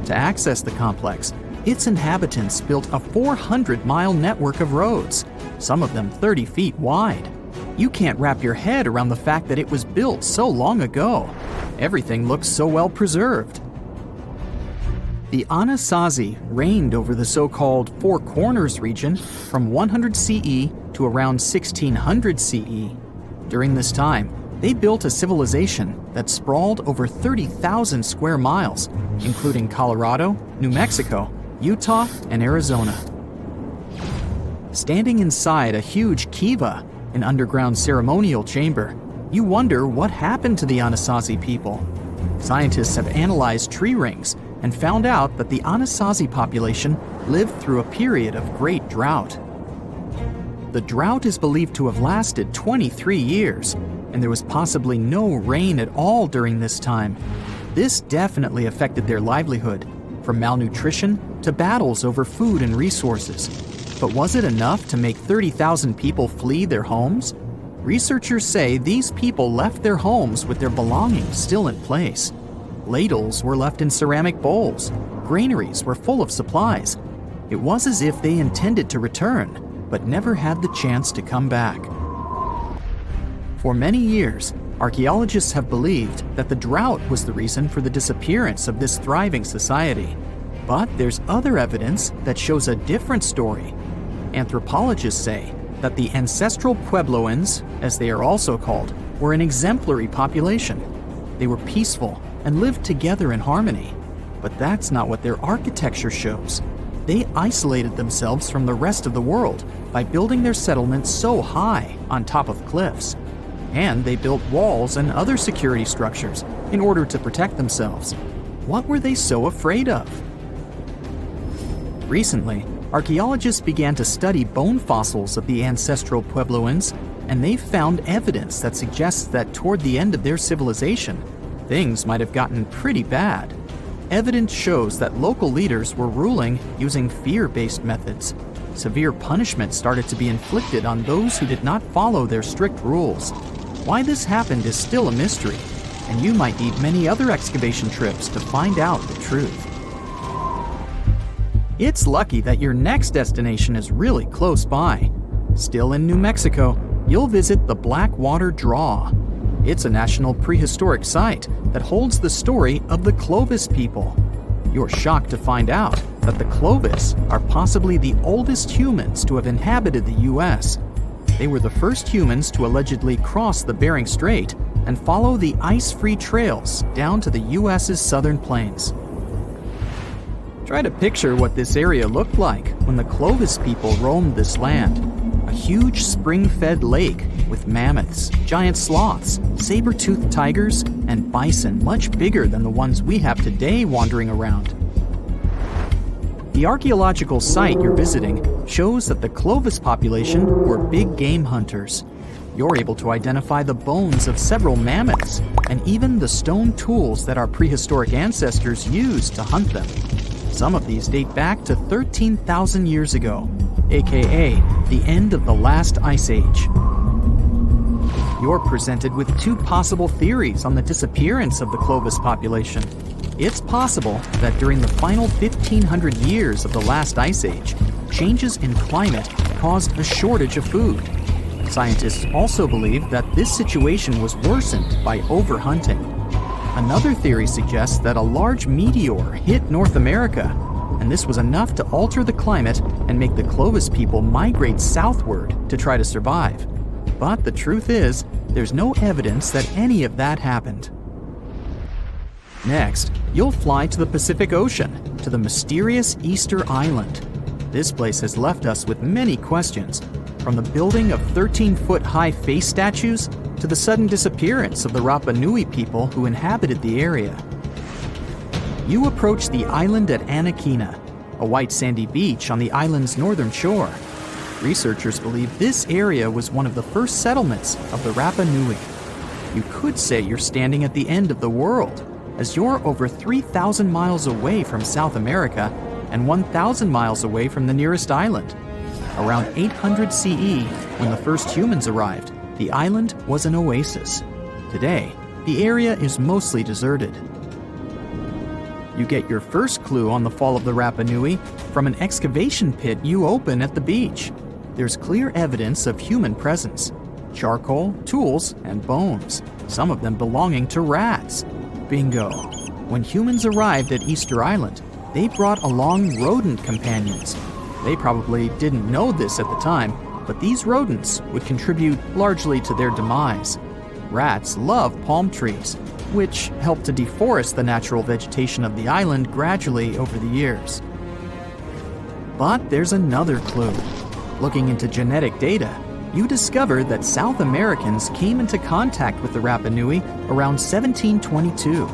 To access the complex, its inhabitants built a 400-mile network of roads, some of them 30 feet wide. You can't wrap your head around the fact that it was built so long ago. Everything looks so well preserved. The Anasazi reigned over the so-called Four Corners region from 100 CE to around 1600 CE. During this time, they built a civilization that sprawled over 30,000 square miles, including Colorado, New Mexico, Utah, and Arizona. Standing inside a huge kiva, an underground ceremonial chamber, you wonder what happened to the Anasazi people. Scientists have analyzed tree rings and found out that the Anasazi population lived through a period of great drought. The drought is believed to have lasted 23 years, and there was possibly no rain at all during this time. This definitely affected their livelihood, from malnutrition to battles over food and resources. But was it enough to make 30,000 people flee their homes? Researchers say these people left their homes with their belongings still in place. Ladles were left in ceramic bowls. Granaries were full of supplies. It was as if they intended to return, but never had the chance to come back. For many years, archaeologists have believed that the drought was the reason for the disappearance of this thriving society. But there's other evidence that shows a different story. Anthropologists say that the ancestral Puebloans, as they are also called, were an exemplary population. They were peaceful and lived together in harmony. But that's not what their architecture shows. They isolated themselves from the rest of the world by building their settlements so high on top of cliffs. And they built walls and other security structures in order to protect themselves. What were they so afraid of? Recently, archaeologists began to study bone fossils of the ancestral Puebloans, and they found evidence that suggests that toward the end of their civilization, things might have gotten pretty bad. Evidence shows that local leaders were ruling using fear-based methods. Severe punishment started to be inflicted on those who did not follow their strict rules. Why this happened is still a mystery, and you might need many other excavation trips to find out the truth. It's lucky that your next destination is really close by. Still in New Mexico, you'll visit the Blackwater Draw. It's a national prehistoric site that holds the story of the Clovis people. You're shocked to find out that the Clovis are possibly the oldest humans to have inhabited the U.S. They were the first humans to allegedly cross the Bering Strait and follow the ice-free trails down to the U.S.'s southern plains. Try to picture what this area looked like when the Clovis people roamed this land. A huge spring-fed lake with mammoths, giant sloths, saber-toothed tigers, and bison much bigger than the ones we have today wandering around. The archaeological site you're visiting shows that the Clovis population were big game hunters. You're able to identify the bones of several mammoths and even the stone tools that our prehistoric ancestors used to hunt them. Some of these date back to 13,000 years ago, aka the end of the last ice age. You're presented with 2 possible theories on the disappearance of the Clovis population. It's possible that during the final 1,500 years of the last ice age, changes in climate caused a shortage of food. Scientists also believe that this situation was worsened by overhunting. Another theory suggests that a large meteor hit North America, and this was enough to alter the climate and make the Clovis people migrate southward to try to survive. But the truth is, there's no evidence that any of that happened. Next, you'll fly to the Pacific Ocean, to the mysterious Easter Island. This place has left us with many questions, from the building of 13-foot-high face statues to the sudden disappearance of the Rapa Nui people who inhabited the area. You approach the island at Anakina. a white sandy beach on the island's northern shore. Researchers believe this area was one of the first settlements of the Rapa Nui. You could say you're standing at the end of the world, as you're over 3,000 miles away from South America and 1,000 miles away from the nearest island. Around 800 CE, when the first humans arrived, the island was an oasis. Today, the area is mostly deserted. You get your first clue on the fall of the Rapa Nui from an excavation pit you open at the beach. There's clear evidence of human presence: charcoal, tools, and bones, some of them belonging to rats. Bingo! When humans arrived at Easter Island, they brought along rodent companions. They probably didn't know this at the time, but these rodents would contribute largely to their demise. Rats love palm trees, which helped to deforest the natural vegetation of the island gradually over the years. But there's another clue. Looking into genetic data, you discover that South Americans came into contact with the Rapa Nui around 1722.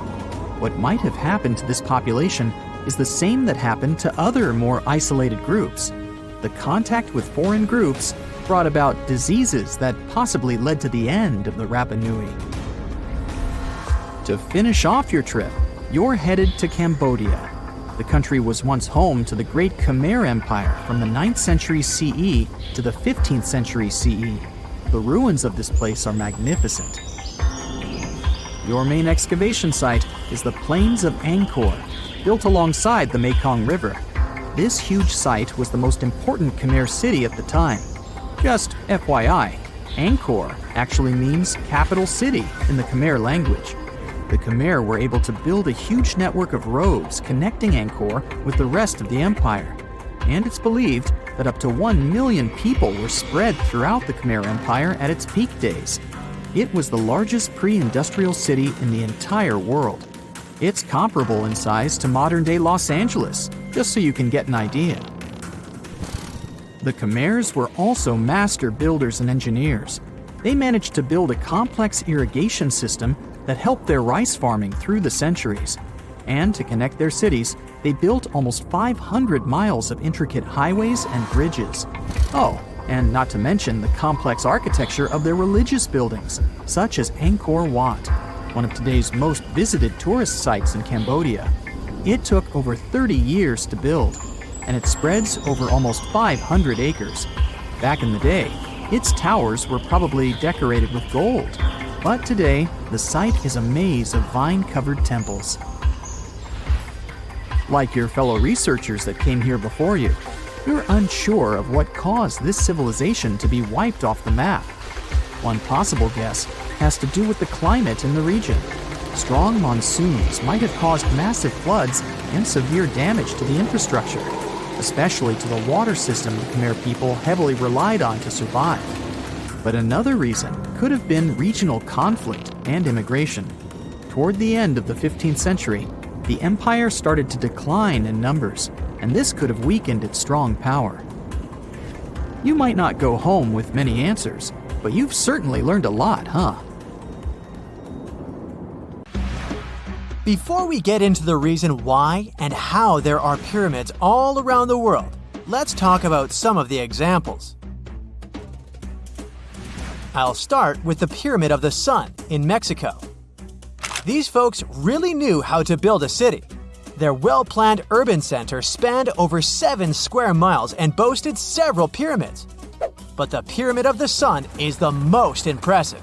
What might have happened to this population is the same that happened to other more isolated groups. The contact with foreign groups brought about diseases that possibly led to the end of the Rapa Nui. To finish off your trip, you're headed to Cambodia. The country was once home to the great Khmer Empire from the 9th century CE to the 15th century CE. The ruins of this place are magnificent. Your main excavation site is the Plains of Angkor, built alongside the Mekong River. This huge site was the most important Khmer city at the time. Just FYI, Angkor actually means capital city in the Khmer language. The Khmer were able to build a huge network of roads connecting Angkor with the rest of the empire. And it's believed that up to 1 million people were spread throughout the Khmer Empire at its peak days. It was the largest pre-industrial city in the entire world. It's comparable in size to modern-day Los Angeles, just so you can get an idea. The Khmers were also master builders and engineers. They managed to build a complex irrigation system that helped their rice farming through the centuries. And to connect their cities, they built almost 500 miles of intricate highways and bridges. Oh, and not to mention the complex architecture of their religious buildings, such as Angkor Wat, one of today's most visited tourist sites in Cambodia. It took over 30 years to build, and it spreads over almost 500 acres. Back in the day, its towers were probably decorated with gold. But today, the site is a maze of vine-covered temples. Like your fellow researchers that came here before you, you're unsure of what caused this civilization to be wiped off the map. One possible guess has to do with the climate in the region. Strong monsoons might have caused massive floods and severe damage to the infrastructure, especially to the water system the Khmer people heavily relied on to survive. But another reason could have been regional conflict and immigration. Toward the end of the 15th century, the empire started to decline in numbers, and this could have weakened its strong power. You might not go home with many answers, but you've certainly learned a lot, huh? Before we get into the reason why and how there are pyramids all around the world, let's talk about some of the examples. I'll start with the Pyramid of the Sun in Mexico. These folks really knew how to build a city. Their well-planned urban center spanned over 7 square miles and boasted several pyramids. But the Pyramid of the Sun is the most impressive.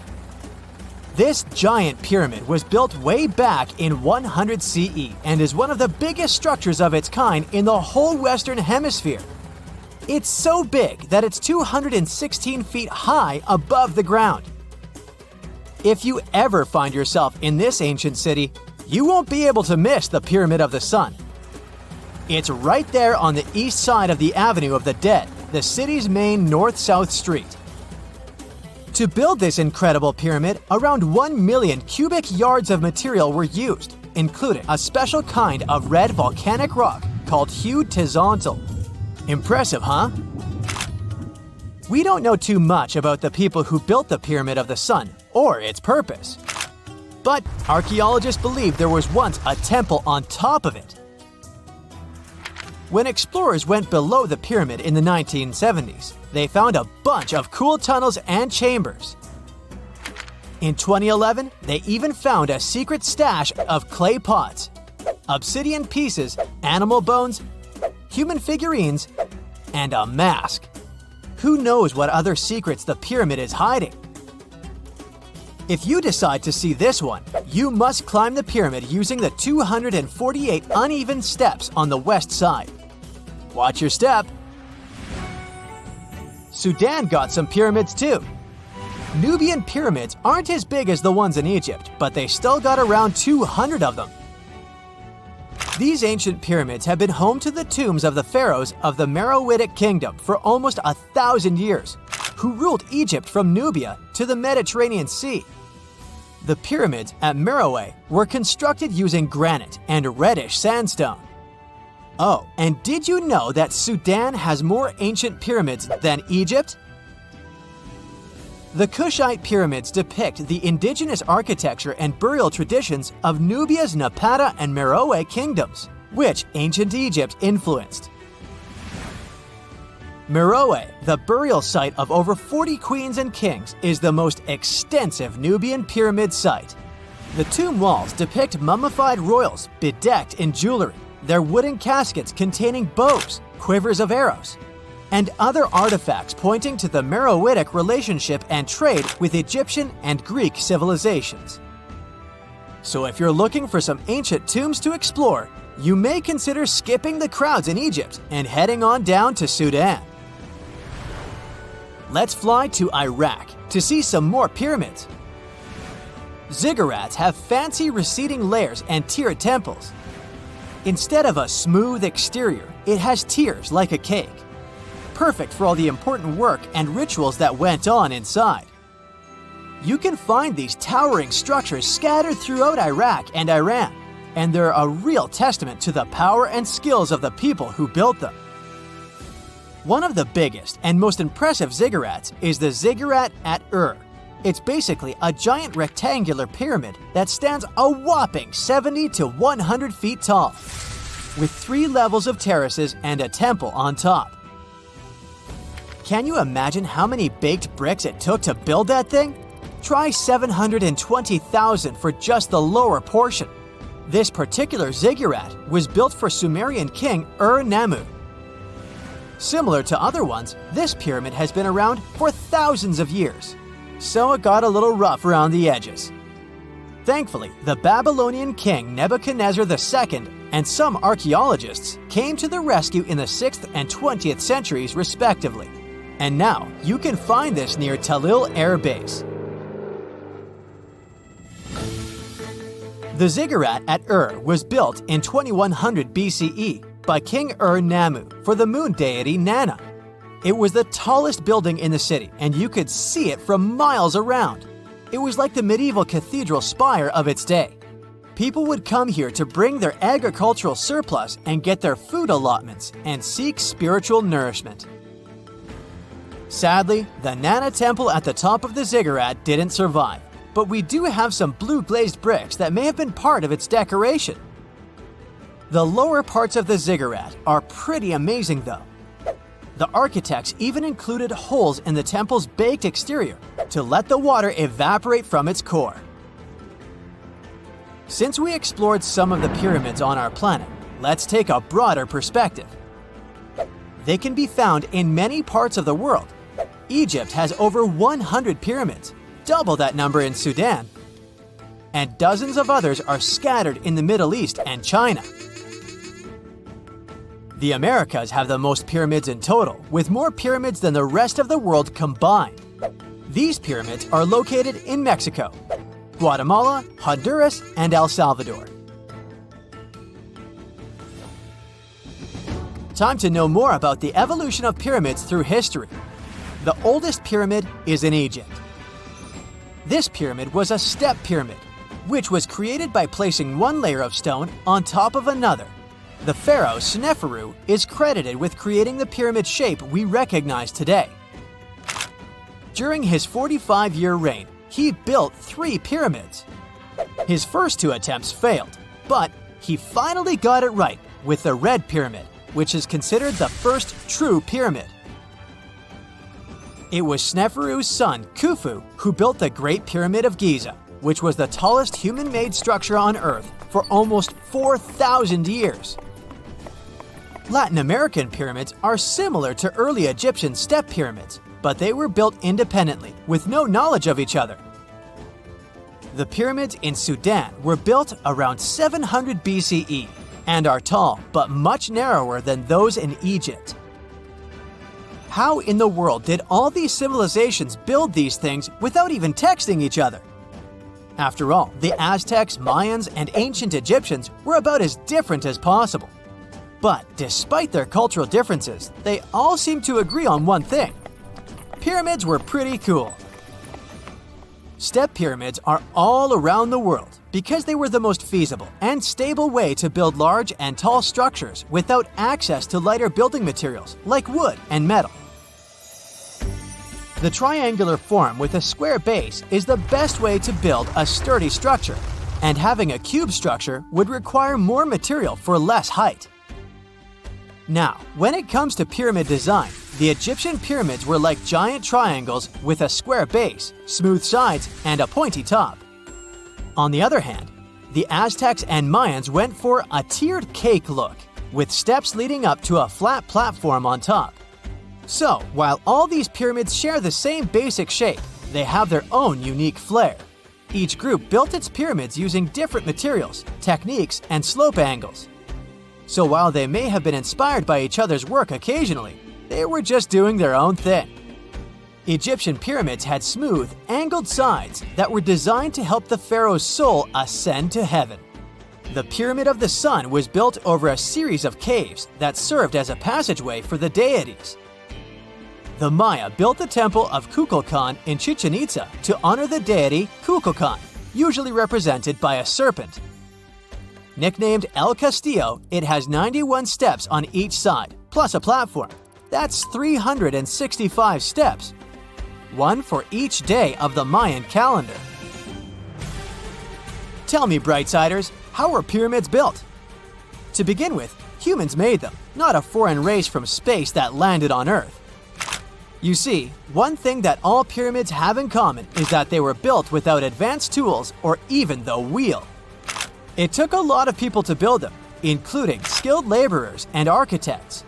This giant pyramid was built way back in 100 CE and is one of the biggest structures of its kind in the whole Western Hemisphere. It's so big that it's 216 feet high above the ground. If you ever find yourself in this ancient city, you won't be able to miss the Pyramid of the Sun. It's right there on the east side of the Avenue of the Dead, the city's main north-south street. To build this incredible pyramid, around 1 million cubic yards of material were used, including a special kind of red volcanic rock called hued tizontle. Impressive, huh? We don't know too much about the people who built the Pyramid of the Sun or its purpose. But archaeologists believe there was once a temple on top of it. When explorers went below the pyramid in the 1970s, they found a bunch of cool tunnels and chambers. In 2011, they even found a secret stash of clay pots, obsidian pieces, animal bones, human figurines, and a mask. Who knows what other secrets the pyramid is hiding? If you decide to see this one, you must climb the pyramid using the 248 uneven steps on the west side. Watch your step. Sudan got some pyramids too. Nubian pyramids aren't as big as the ones in Egypt, but they still got around 200 of them. These ancient pyramids have been home to the tombs of the pharaohs of the Meroitic Kingdom for almost 1,000 years, who ruled Egypt from Nubia to the Mediterranean Sea. The pyramids at Meroe were constructed using granite and reddish sandstone. Oh, and did you know that Sudan has more ancient pyramids than Egypt? The Kushite pyramids depict the indigenous architecture and burial traditions of Nubia's Napata and Meroe kingdoms, which ancient Egypt influenced. Meroe, the burial site of over 40 queens and kings, is the most extensive Nubian pyramid site. The tomb walls depict mummified royals bedecked in jewelry, their wooden caskets containing bows, quivers of arrows, and other artifacts pointing to the Meroitic relationship and trade with Egyptian and Greek civilizations. So if you're looking for some ancient tombs to explore, you may consider skipping the crowds in Egypt and heading on down to Sudan. Let's fly to Iraq to see some more pyramids. Ziggurats have fancy receding layers and tiered temples. Instead of a smooth exterior, it has tiers like a cake. Perfect for all the important work and rituals that went on inside. You can find these towering structures scattered throughout Iraq and Iran, and they're a real testament to the power and skills of the people who built them. One of the biggest and most impressive ziggurats is the Ziggurat at Ur. It's basically a giant rectangular pyramid that stands a whopping 70 to 100 feet tall, with 3 levels of terraces and a temple on top. Can you imagine how many baked bricks it took to build that thing? Try 720,000 for just the lower portion. This particular ziggurat was built for Sumerian king Ur-Nammu. Similar to other ones, this pyramid has been around for thousands of years, so it got a little rough around the edges. Thankfully, the Babylonian king Nebuchadnezzar II and some archaeologists came to the rescue in the 6th and 20th centuries respectively. And now, you can find this near Talil Air Base. The ziggurat at Ur was built in 2100 BCE by King Ur-Nammu for the moon deity Nana. It was the tallest building in the city, and you could see it from miles around. It was like the medieval cathedral spire of its day. People would come here to bring their agricultural surplus and get their food allotments and seek spiritual nourishment. Sadly, the Nana temple at the top of the ziggurat didn't survive, but we do have some blue glazed bricks that may have been part of its decoration. The lower parts of the ziggurat are pretty amazing though. The architects even included holes in the temple's baked exterior to let the water evaporate from its core. Since we explored some of the pyramids on our planet, let's take a broader perspective. They can be found in many parts of the world. Egypt has over 100 pyramids, double that number in Sudan, and dozens of others are scattered in the Middle East and China. The Americas have the most pyramids in total, with more pyramids than the rest of the world combined. These pyramids are located in Mexico, Guatemala, Honduras, and El Salvador. Time to know more about the evolution of pyramids through history. The oldest pyramid is in Egypt. This pyramid was a step pyramid, which was created by placing one layer of stone on top of another. The pharaoh Sneferu is credited with creating the pyramid shape we recognize today. During his 45-year reign, he built 3 pyramids. His first 2 attempts failed, but he finally got it right with the Red Pyramid, which is considered the first true pyramid. It was Sneferu's son, Khufu, who built the Great Pyramid of Giza, which was the tallest human-made structure on Earth for almost 4,000 years. Latin American pyramids are similar to early Egyptian step pyramids, but they were built independently, with no knowledge of each other. The pyramids in Sudan were built around 700 BCE and are tall, but much narrower than those in Egypt. How in the world did all these civilizations build these things without even texting each other? After all, the Aztecs, Mayans, and ancient Egyptians were about as different as possible. But despite their cultural differences, they all seem to agree on one thing. Pyramids were pretty cool. Step pyramids are all around the world because they were the most feasible and stable way to build large and tall structures without access to lighter building materials like wood and metal. The triangular form with a square base is the best way to build a sturdy structure, and having a cube structure would require more material for less height. Now, when it comes to pyramid design, the Egyptian pyramids were like giant triangles with a square base, smooth sides, and a pointy top. On the other hand, the Aztecs and Mayans went for a tiered cake look, with steps leading up to a flat platform on top. So, while all these pyramids share the same basic shape, they have their own unique flair. Each group built its pyramids using different materials, techniques, and slope angles. So while they may have been inspired by each other's work occasionally, they were just doing their own thing. Egyptian pyramids had smooth, angled sides that were designed to help the pharaoh's soul ascend to heaven. The Pyramid of the Sun was built over a series of caves that served as a passageway for the deities. The Maya built the temple of Kukulkan in Chichen Itza to honor the deity Kukulkan, usually represented by a serpent. Nicknamed El Castillo, it has 91 steps on each side, plus a platform. That's 365 steps, one for each day of the Mayan calendar. Tell me, Brightsiders, how were pyramids built? To begin with, humans made them, not a foreign race from space that landed on Earth. You see, one thing that all pyramids have in common is that they were built without advanced tools or even the wheel. It took a lot of people to build them, including skilled laborers and architects.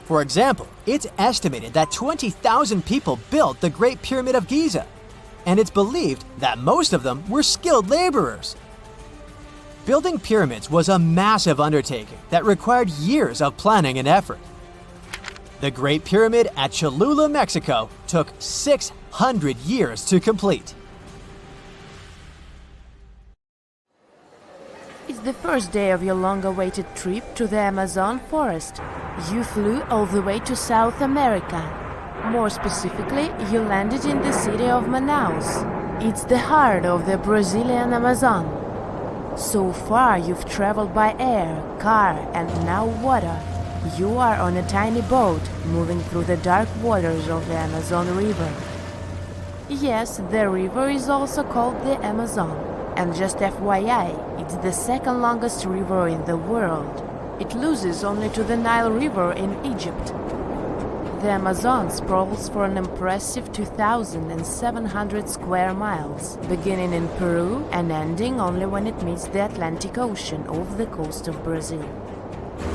For example, it's estimated that 20,000 people built the Great Pyramid of Giza, and it's believed that most of them were skilled laborers. Building pyramids was a massive undertaking that required years of planning and effort. The Great Pyramid at Cholula, Mexico, took 600 years to complete. It's the first day of your long-awaited trip to the Amazon forest. You flew all the way to South America. More specifically, you landed in the city of Manaus. It's the heart of the Brazilian Amazon. So far, you've traveled by air, car, and now water. You are on a tiny boat moving through the dark waters of the Amazon River. Yes, the river is also called the Amazon. And just FYI, it's the second longest river in the world. It loses only to the Nile River in Egypt. The Amazon sprawls for an impressive 2,700 square miles, beginning in Peru and ending only when it meets the Atlantic Ocean off the coast of Brazil.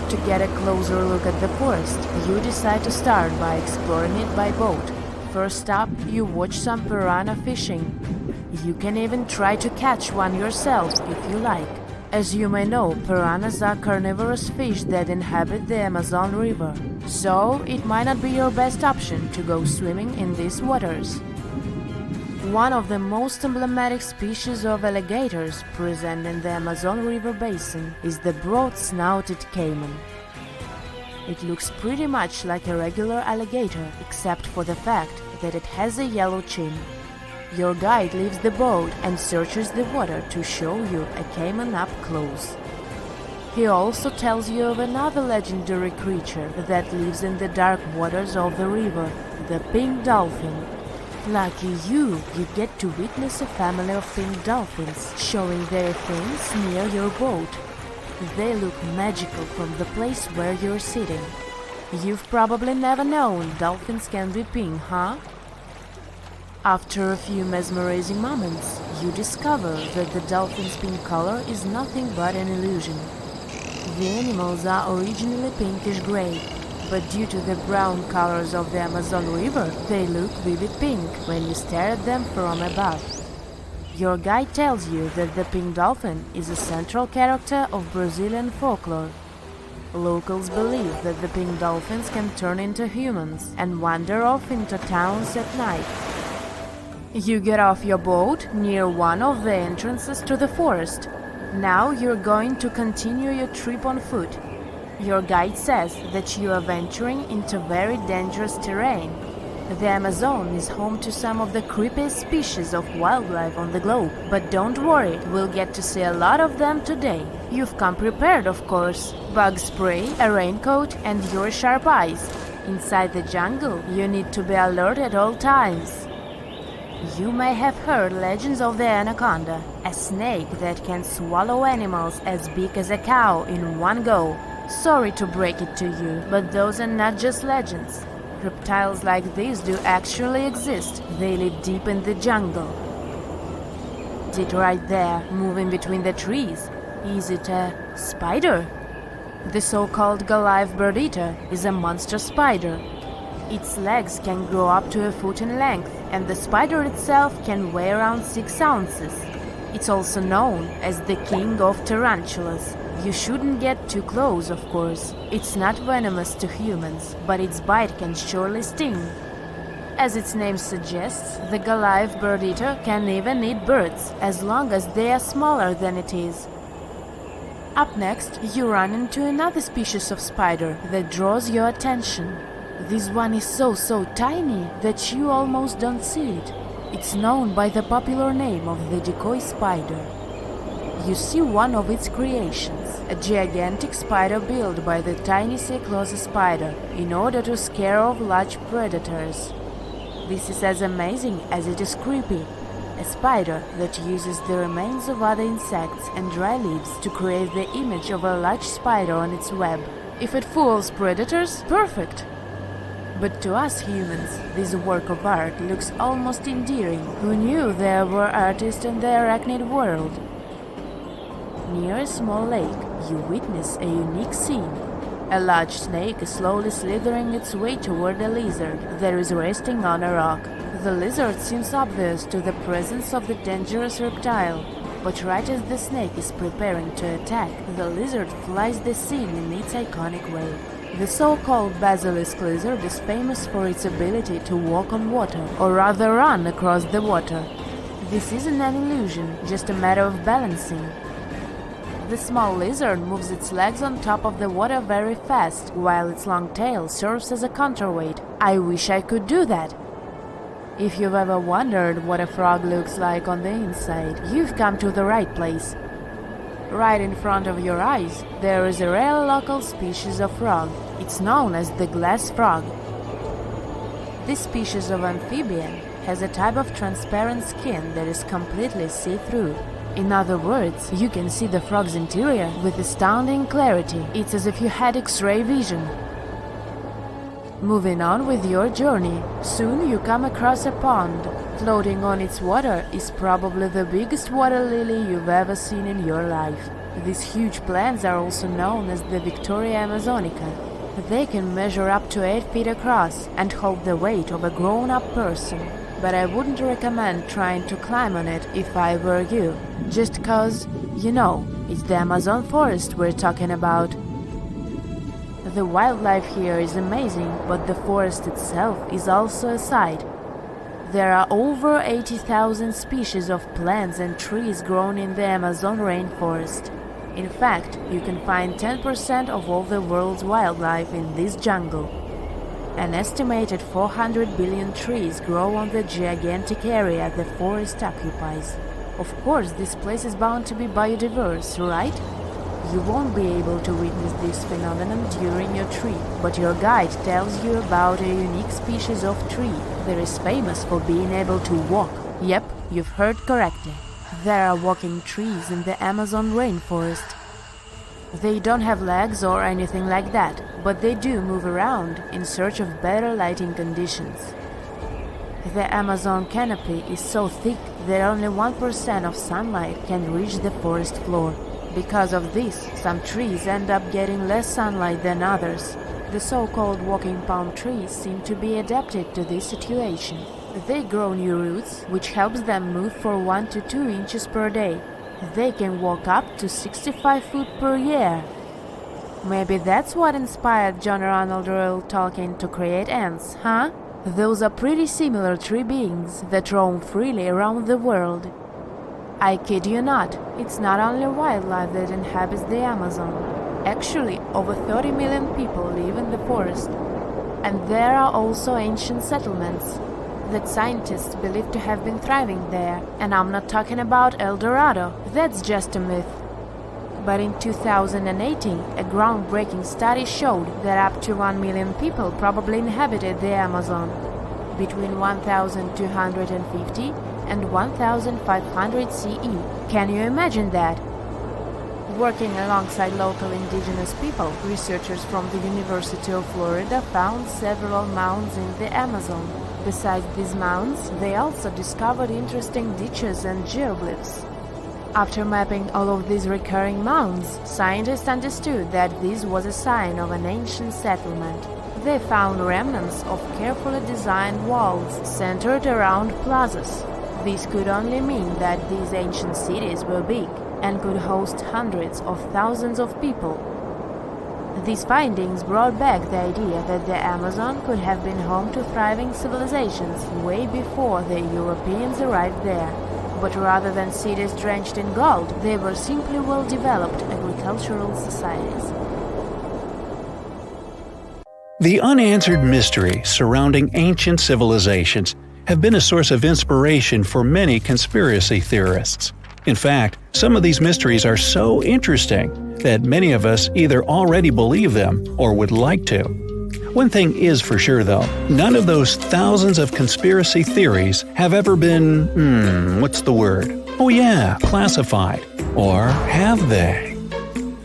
To get a closer look at the forest, you decide to start by exploring it by boat. First up, you watch some piranha fishing. You can even try to catch one yourself if you like. As you may know, piranhas are carnivorous fish that inhabit the Amazon River, so it might not be your best option to go swimming in these waters. One of the most emblematic species of alligators present in the Amazon River basin is the broad-snouted caiman. It looks pretty much like a regular alligator, except for the fact that it has a yellow chin. Your guide leaves the boat and searches the water to show you a caiman up close. He also tells you of another legendary creature that lives in the dark waters of the river, the pink dolphin. Lucky you get to witness a family of pink dolphins showing their fins near your boat. They look magical from the place where you're sitting. You've probably never known dolphins can be pink, huh? After a few mesmerizing moments, you discover that the dolphin's pink color is nothing but an illusion. The animals are originally pinkish-gray, but due to the brown colors of the Amazon River, they look vivid pink when you stare at them from above. Your guide tells you that the pink dolphin is a central character of Brazilian folklore. Locals believe that the pink dolphins can turn into humans and wander off into towns at night. You get off your boat near one of the entrances to the forest. Now you're going to continue your trip on foot. Your guide says that you are venturing into very dangerous terrain. The Amazon is home to some of the creepiest species of wildlife on the globe, but don't worry, we'll get to see a lot of them today. You've come prepared, of course. Bug spray, a raincoat, and your sharp eyes. Inside the jungle, you need to be alert at all times. You may have heard legends of the anaconda, a snake that can swallow animals as big as a cow in one go. Sorry to break it to you, but those are not just legends. Reptiles like these do actually exist. They live deep in the jungle. Is it right there, moving between the trees? Is it a spider? The so-called Goliath bird-eater is a monster spider. Its legs can grow up to a foot in length, and the spider itself can weigh around 6 ounces. It's also known as the king of tarantulas. You shouldn't get too close, of course. It's not venomous to humans, but its bite can surely sting. As its name suggests, the Goliath bird-eater can even eat birds, as long as they are smaller than it is. Up next, you run into another species of spider that draws your attention. This one is so tiny that you almost don't see it. It's known by the popular name of the decoy spider. You see one of its creations, a gigantic spider built by the tiny Cyclosis spider in order to scare off large predators. This is as amazing as it is creepy. A spider that uses the remains of other insects and dry leaves to create the image of a large spider on its web. If it fools predators, perfect! But to us humans, this work of art looks almost endearing. Who knew there were artists in the arachnid world? Near a small lake, you witness a unique scene. A large snake is slowly slithering its way toward a lizard that is resting on a rock. The lizard seems obvious to the presence of the dangerous reptile, but right as the snake is preparing to attack, the lizard flies the scene in its iconic way. The so-called basilisk lizard is famous for its ability to walk on water, or rather run across the water. This isn't an illusion, just a matter of balancing. The small lizard moves its legs on top of the water very fast, while its long tail serves as a counterweight. I wish I could do that. If you've ever wondered what a frog looks like on the inside, you've come to the right place. Right in front of your eyes, there is a rare local species of frog. It's known as the glass frog. This species of amphibian has a type of transparent skin that is completely see-through. In other words, you can see the frog's interior with astounding clarity. It's as if you had X-ray vision. Moving on with your journey, soon you come across a pond. Floating on its water is probably the biggest water lily you've ever seen in your life. These huge plants are also known as the Victoria Amazonica. They can measure up to 8 feet across and hold the weight of a grown-up person. But I wouldn't recommend trying to climb on it if I were you, just cause, you know, it's the Amazon forest we're talking about. The wildlife here is amazing, but the forest itself is also a sight. There are over 80,000 species of plants and trees grown in the Amazon rainforest. In fact, you can find 10% of all the world's wildlife in this jungle. An estimated 400 billion trees grow on the gigantic area the forest occupies. Of course, this place is bound to be biodiverse, right? You won't be able to witness this phenomenon during your trip, but your guide tells you about a unique species of tree that is famous for being able to walk. Yep, you've heard correctly. There are walking trees in the Amazon rainforest. They don't have legs or anything like that, but they do move around in search of better lighting conditions. The Amazon canopy is so thick that only 1% of sunlight can reach the forest floor. Because of this, some trees end up getting less sunlight than others. The so-called walking palm trees seem to be adapted to this situation. They grow new roots, which helps them move for 1 to 2 inches per day. They can walk up to 65 feet per year. Maybe that's what inspired John Ronald Reuel Tolkien to create ants, huh? Those are pretty similar tree beings that roam freely around the world. I kid you not, it's not only wildlife that inhabits the Amazon. Actually, over 30 million people live in the forest. And there are also ancient settlements that scientists believe to have been thriving there. And I'm not talking about El Dorado, that's just a myth. But in 2018, a groundbreaking study showed that up to 1 million people probably inhabited the Amazon, between 1250 and 1500 CE. Can you imagine that? Working alongside local indigenous people, researchers from the University of Florida found several mounds in the Amazon. Besides these mounds, they also discovered interesting ditches and geoglyphs. After mapping all of these recurring mounds, scientists understood that this was a sign of an ancient settlement. They found remnants of carefully designed walls centered around plazas. This could only mean that these ancient cities were big and could host hundreds of thousands of people. These findings brought back the idea that the Amazon could have been home to thriving civilizations way before the Europeans arrived there. But rather than cities drenched in gold, they were simply well-developed agricultural societies. The unanswered mysteries surrounding ancient civilizations have been a source of inspiration for many conspiracy theorists. In fact, some of these mysteries are so interesting that many of us either already believe them or would like to. One thing is for sure though, none of those thousands of conspiracy theories have ever been, classified. Or have they?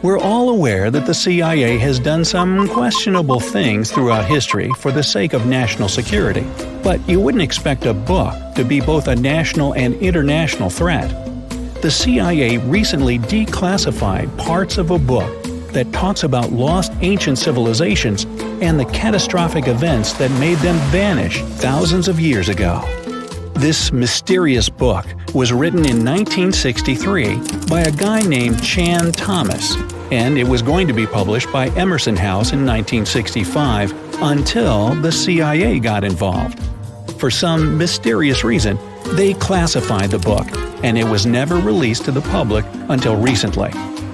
We're all aware that the CIA has done some questionable things throughout history for the sake of national security, but you wouldn't expect a book to be both a national and international threat. The CIA recently declassified parts of a book that talks about lost ancient civilizations and the catastrophic events that made them vanish thousands of years ago. This mysterious book was written in 1963 by a guy named Chan Thomas, and it was going to be published by Emerson House in 1965 until the CIA got involved. For some mysterious reason, they classified the book, and it was never released to the public until recently.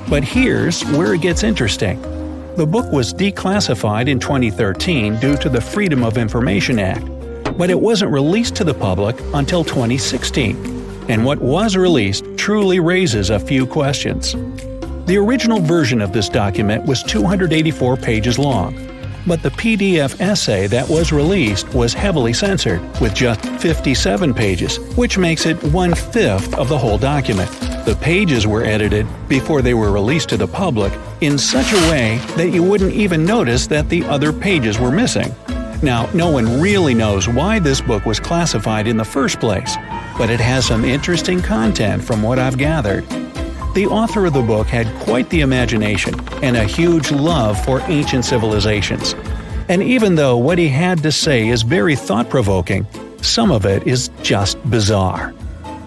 But here's where it gets interesting. The book was declassified in 2013 due to the Freedom of Information Act, but it wasn't released to the public until 2016. And what was released truly raises a few questions. The original version of this document was 284 pages long, but the PDF essay that was released was heavily censored, with just 57 pages, which makes it 1/5 of the whole document. The pages were edited before they were released to the public in such a way that you wouldn't even notice that the other pages were missing. Now, no one really knows why this book was classified in the first place, but it has some interesting content from what I've gathered. The author of the book had quite the imagination and a huge love for ancient civilizations. And even though what he had to say is very thought-provoking, some of it is just bizarre.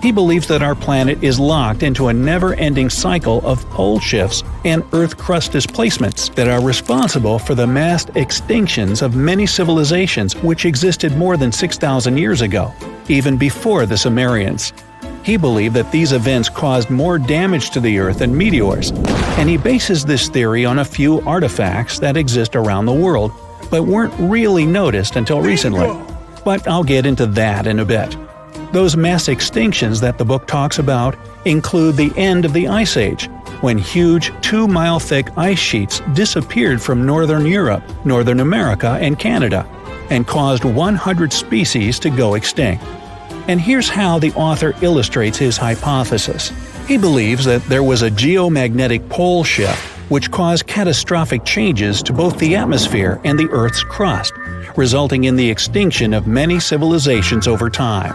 He believes that our planet is locked into a never-ending cycle of pole shifts and Earth crust displacements that are responsible for the mass extinctions of many civilizations which existed more than 6,000 years ago, even before the Sumerians. He believed that these events caused more damage to the Earth than meteors, and he bases this theory on a few artifacts that exist around the world, but weren't really noticed until recently. But I'll get into that in a bit. Those mass extinctions that the book talks about include the end of the Ice Age, when huge 2-mile-thick ice sheets disappeared from northern Europe, Northern America, and Canada, and caused 100 species to go extinct. And here's how the author illustrates his hypothesis. He believes that there was a geomagnetic pole shift which cause catastrophic changes to both the atmosphere and the Earth's crust, resulting in the extinction of many civilizations over time.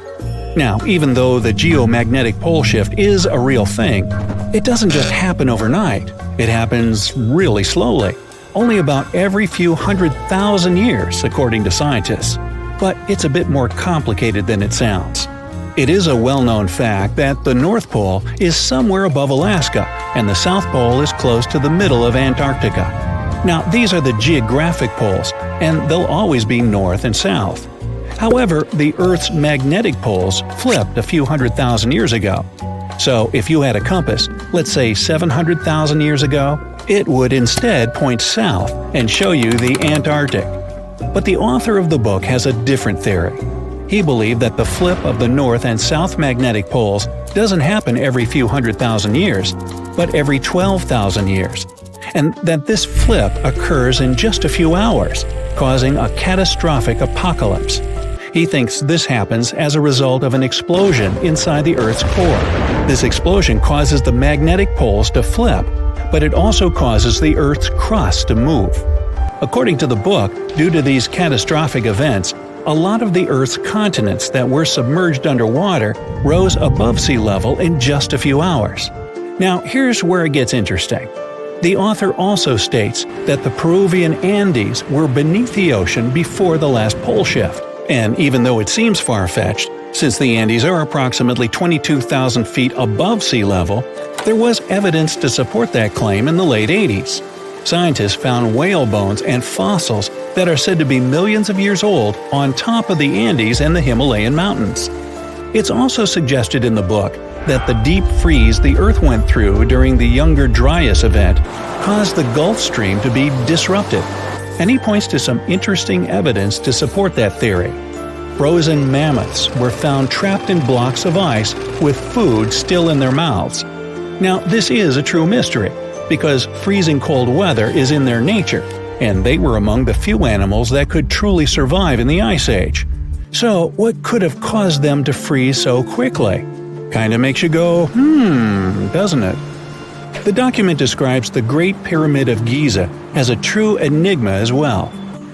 Now, even though the geomagnetic pole shift is a real thing, it doesn't just happen overnight. It happens really slowly, only about every few 100,000 years, according to scientists. But it's a bit more complicated than it sounds. It is a well-known fact that the North Pole is somewhere above Alaska, and the South Pole is close to the middle of Antarctica. Now, these are the geographic poles, and they'll always be north and south. However, the Earth's magnetic poles flipped a few 100,000 years ago. So if you had a compass, let's say 700,000 years ago, it would instead point south and show you the Antarctic. But the author of the book has a different theory. He believed that the flip of the north and south magnetic poles doesn't happen every few 100,000 years, but every 12,000 years, and that this flip occurs in just a few hours, causing a catastrophic apocalypse. He thinks this happens as a result of an explosion inside the Earth's core. This explosion causes the magnetic poles to flip, but it also causes the Earth's crust to move. According to the book, due to these catastrophic events, a lot of the Earth's continents that were submerged underwater rose above sea level in just a few hours. Now, here's where it gets interesting. The author also states that the Peruvian Andes were beneath the ocean before the last pole shift. And even though it seems far-fetched, since the Andes are approximately 22,000 feet above sea level, there was evidence to support that claim in the late 80s. Scientists found whale bones and fossils that are said to be millions of years old on top of the Andes and the Himalayan mountains. It's also suggested in the book that the deep freeze the Earth went through during the Younger Dryas event caused the Gulf Stream to be disrupted, and he points to some interesting evidence to support that theory. Frozen mammoths were found trapped in blocks of ice with food still in their mouths. Now, this is a true mystery, because freezing cold weather is in their nature, and they were among the few animals that could truly survive in the Ice Age. So, what could have caused them to freeze so quickly? Kinda makes you go, doesn't it? The document describes the Great Pyramid of Giza as a true enigma as well.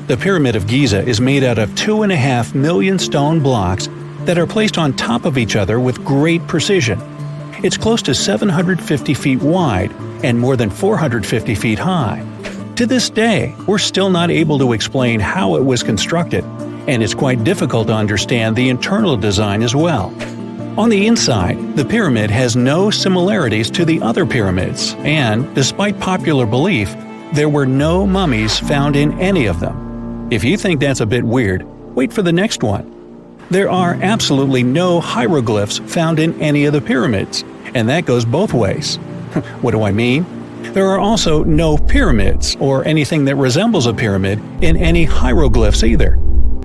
The Pyramid of Giza is made out of 2.5 million stone blocks that are placed on top of each other with great precision. It's close to 750 feet wide and more than 450 feet high. To this day, we're still not able to explain how it was constructed, and it's quite difficult to understand the internal design as well. On the inside, the pyramid has no similarities to the other pyramids, and, despite popular belief, there were no mummies found in any of them. If you think that's a bit weird, wait for the next one. There are absolutely no hieroglyphs found in any of the pyramids, and that goes both ways. What do I mean? There are also no pyramids, or anything that resembles a pyramid, in any hieroglyphs either.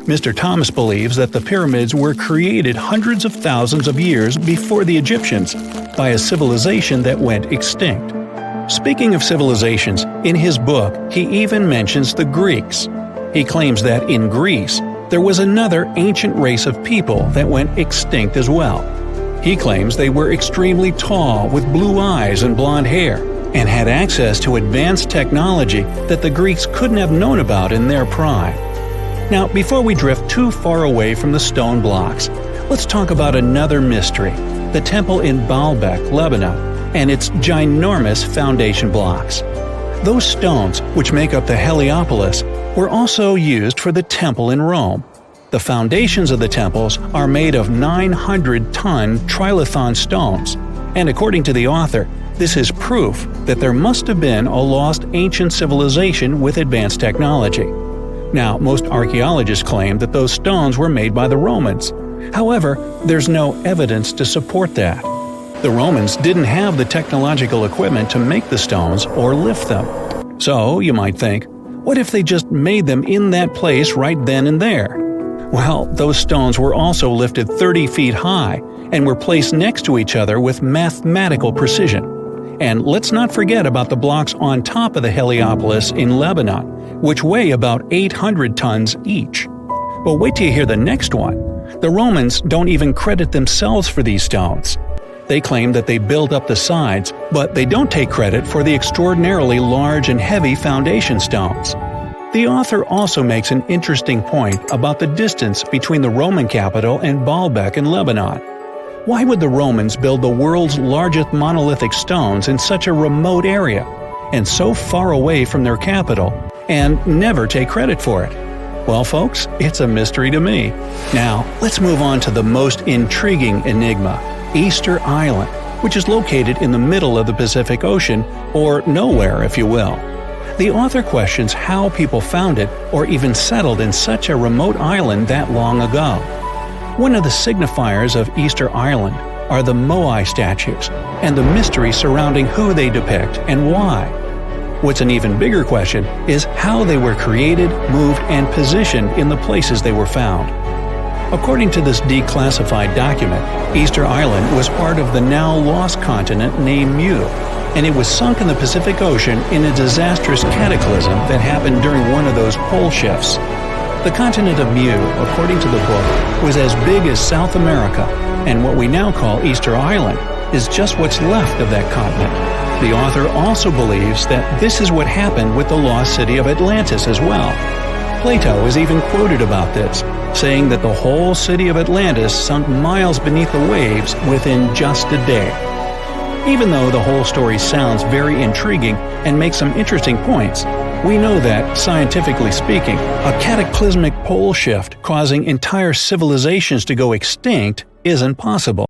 Mr. Thomas believes that the pyramids were created hundreds of thousands of years before the Egyptians by a civilization that went extinct. Speaking of civilizations, in his book he even mentions the Greeks. He claims that in Greece, there was another ancient race of people that went extinct as well. He claims they were extremely tall with blue eyes and blonde hair, and had access to advanced technology that the Greeks couldn't have known about in their prime. Now, before we drift too far away from the stone blocks, let's talk about another mystery, the temple in Baalbek, Lebanon, and its ginormous foundation blocks. Those stones, which make up the Heliopolis, were also used for the temple in Rome. The foundations of the temples are made of 900-ton trilithon stones, and according to the author, this is proof that there must have been a lost ancient civilization with advanced technology. Now, most archaeologists claim that those stones were made by the Romans. However, there's no evidence to support that. The Romans didn't have the technological equipment to make the stones or lift them. So, you might think, what if they just made them in that place right then and there? Well, those stones were also lifted 30 feet high and were placed next to each other with mathematical precision. And let's not forget about the blocks on top of the Heliopolis in Lebanon, which weigh about 800 tons each. But wait till you hear the next one. The Romans don't even credit themselves for these stones. They claim that they built up the sides, but they don't take credit for the extraordinarily large and heavy foundation stones. The author also makes an interesting point about the distance between the Roman capital and Baalbek in Lebanon. Why would the Romans build the world's largest monolithic stones in such a remote area, and so far away from their capital, and never take credit for it? Well, folks, it's a mystery to me. Now, let's move on to the most intriguing enigma, Easter Island, which is located in the middle of the Pacific Ocean, or nowhere, if you will. The author questions how people found it or even settled in such a remote island that long ago. One of the signifiers of Easter Island are the Moai statues, and the mystery surrounding who they depict and why. What's an even bigger question is how they were created, moved, and positioned in the places they were found. According to this declassified document, Easter Island was part of the now lost continent named Mu, and it was sunk in the Pacific Ocean in a disastrous cataclysm that happened during one of those pole shifts. The continent of Mu, according to the book, was as big as South America, and what we now call Easter Island is just what's left of that continent. The author also believes that this is what happened with the lost city of Atlantis as well. Plato is even quoted about this, saying that the whole city of Atlantis sunk miles beneath the waves within just a day. Even though the whole story sounds very intriguing and makes some interesting points, we know that, scientifically speaking, a cataclysmic pole shift causing entire civilizations to go extinct isn't possible.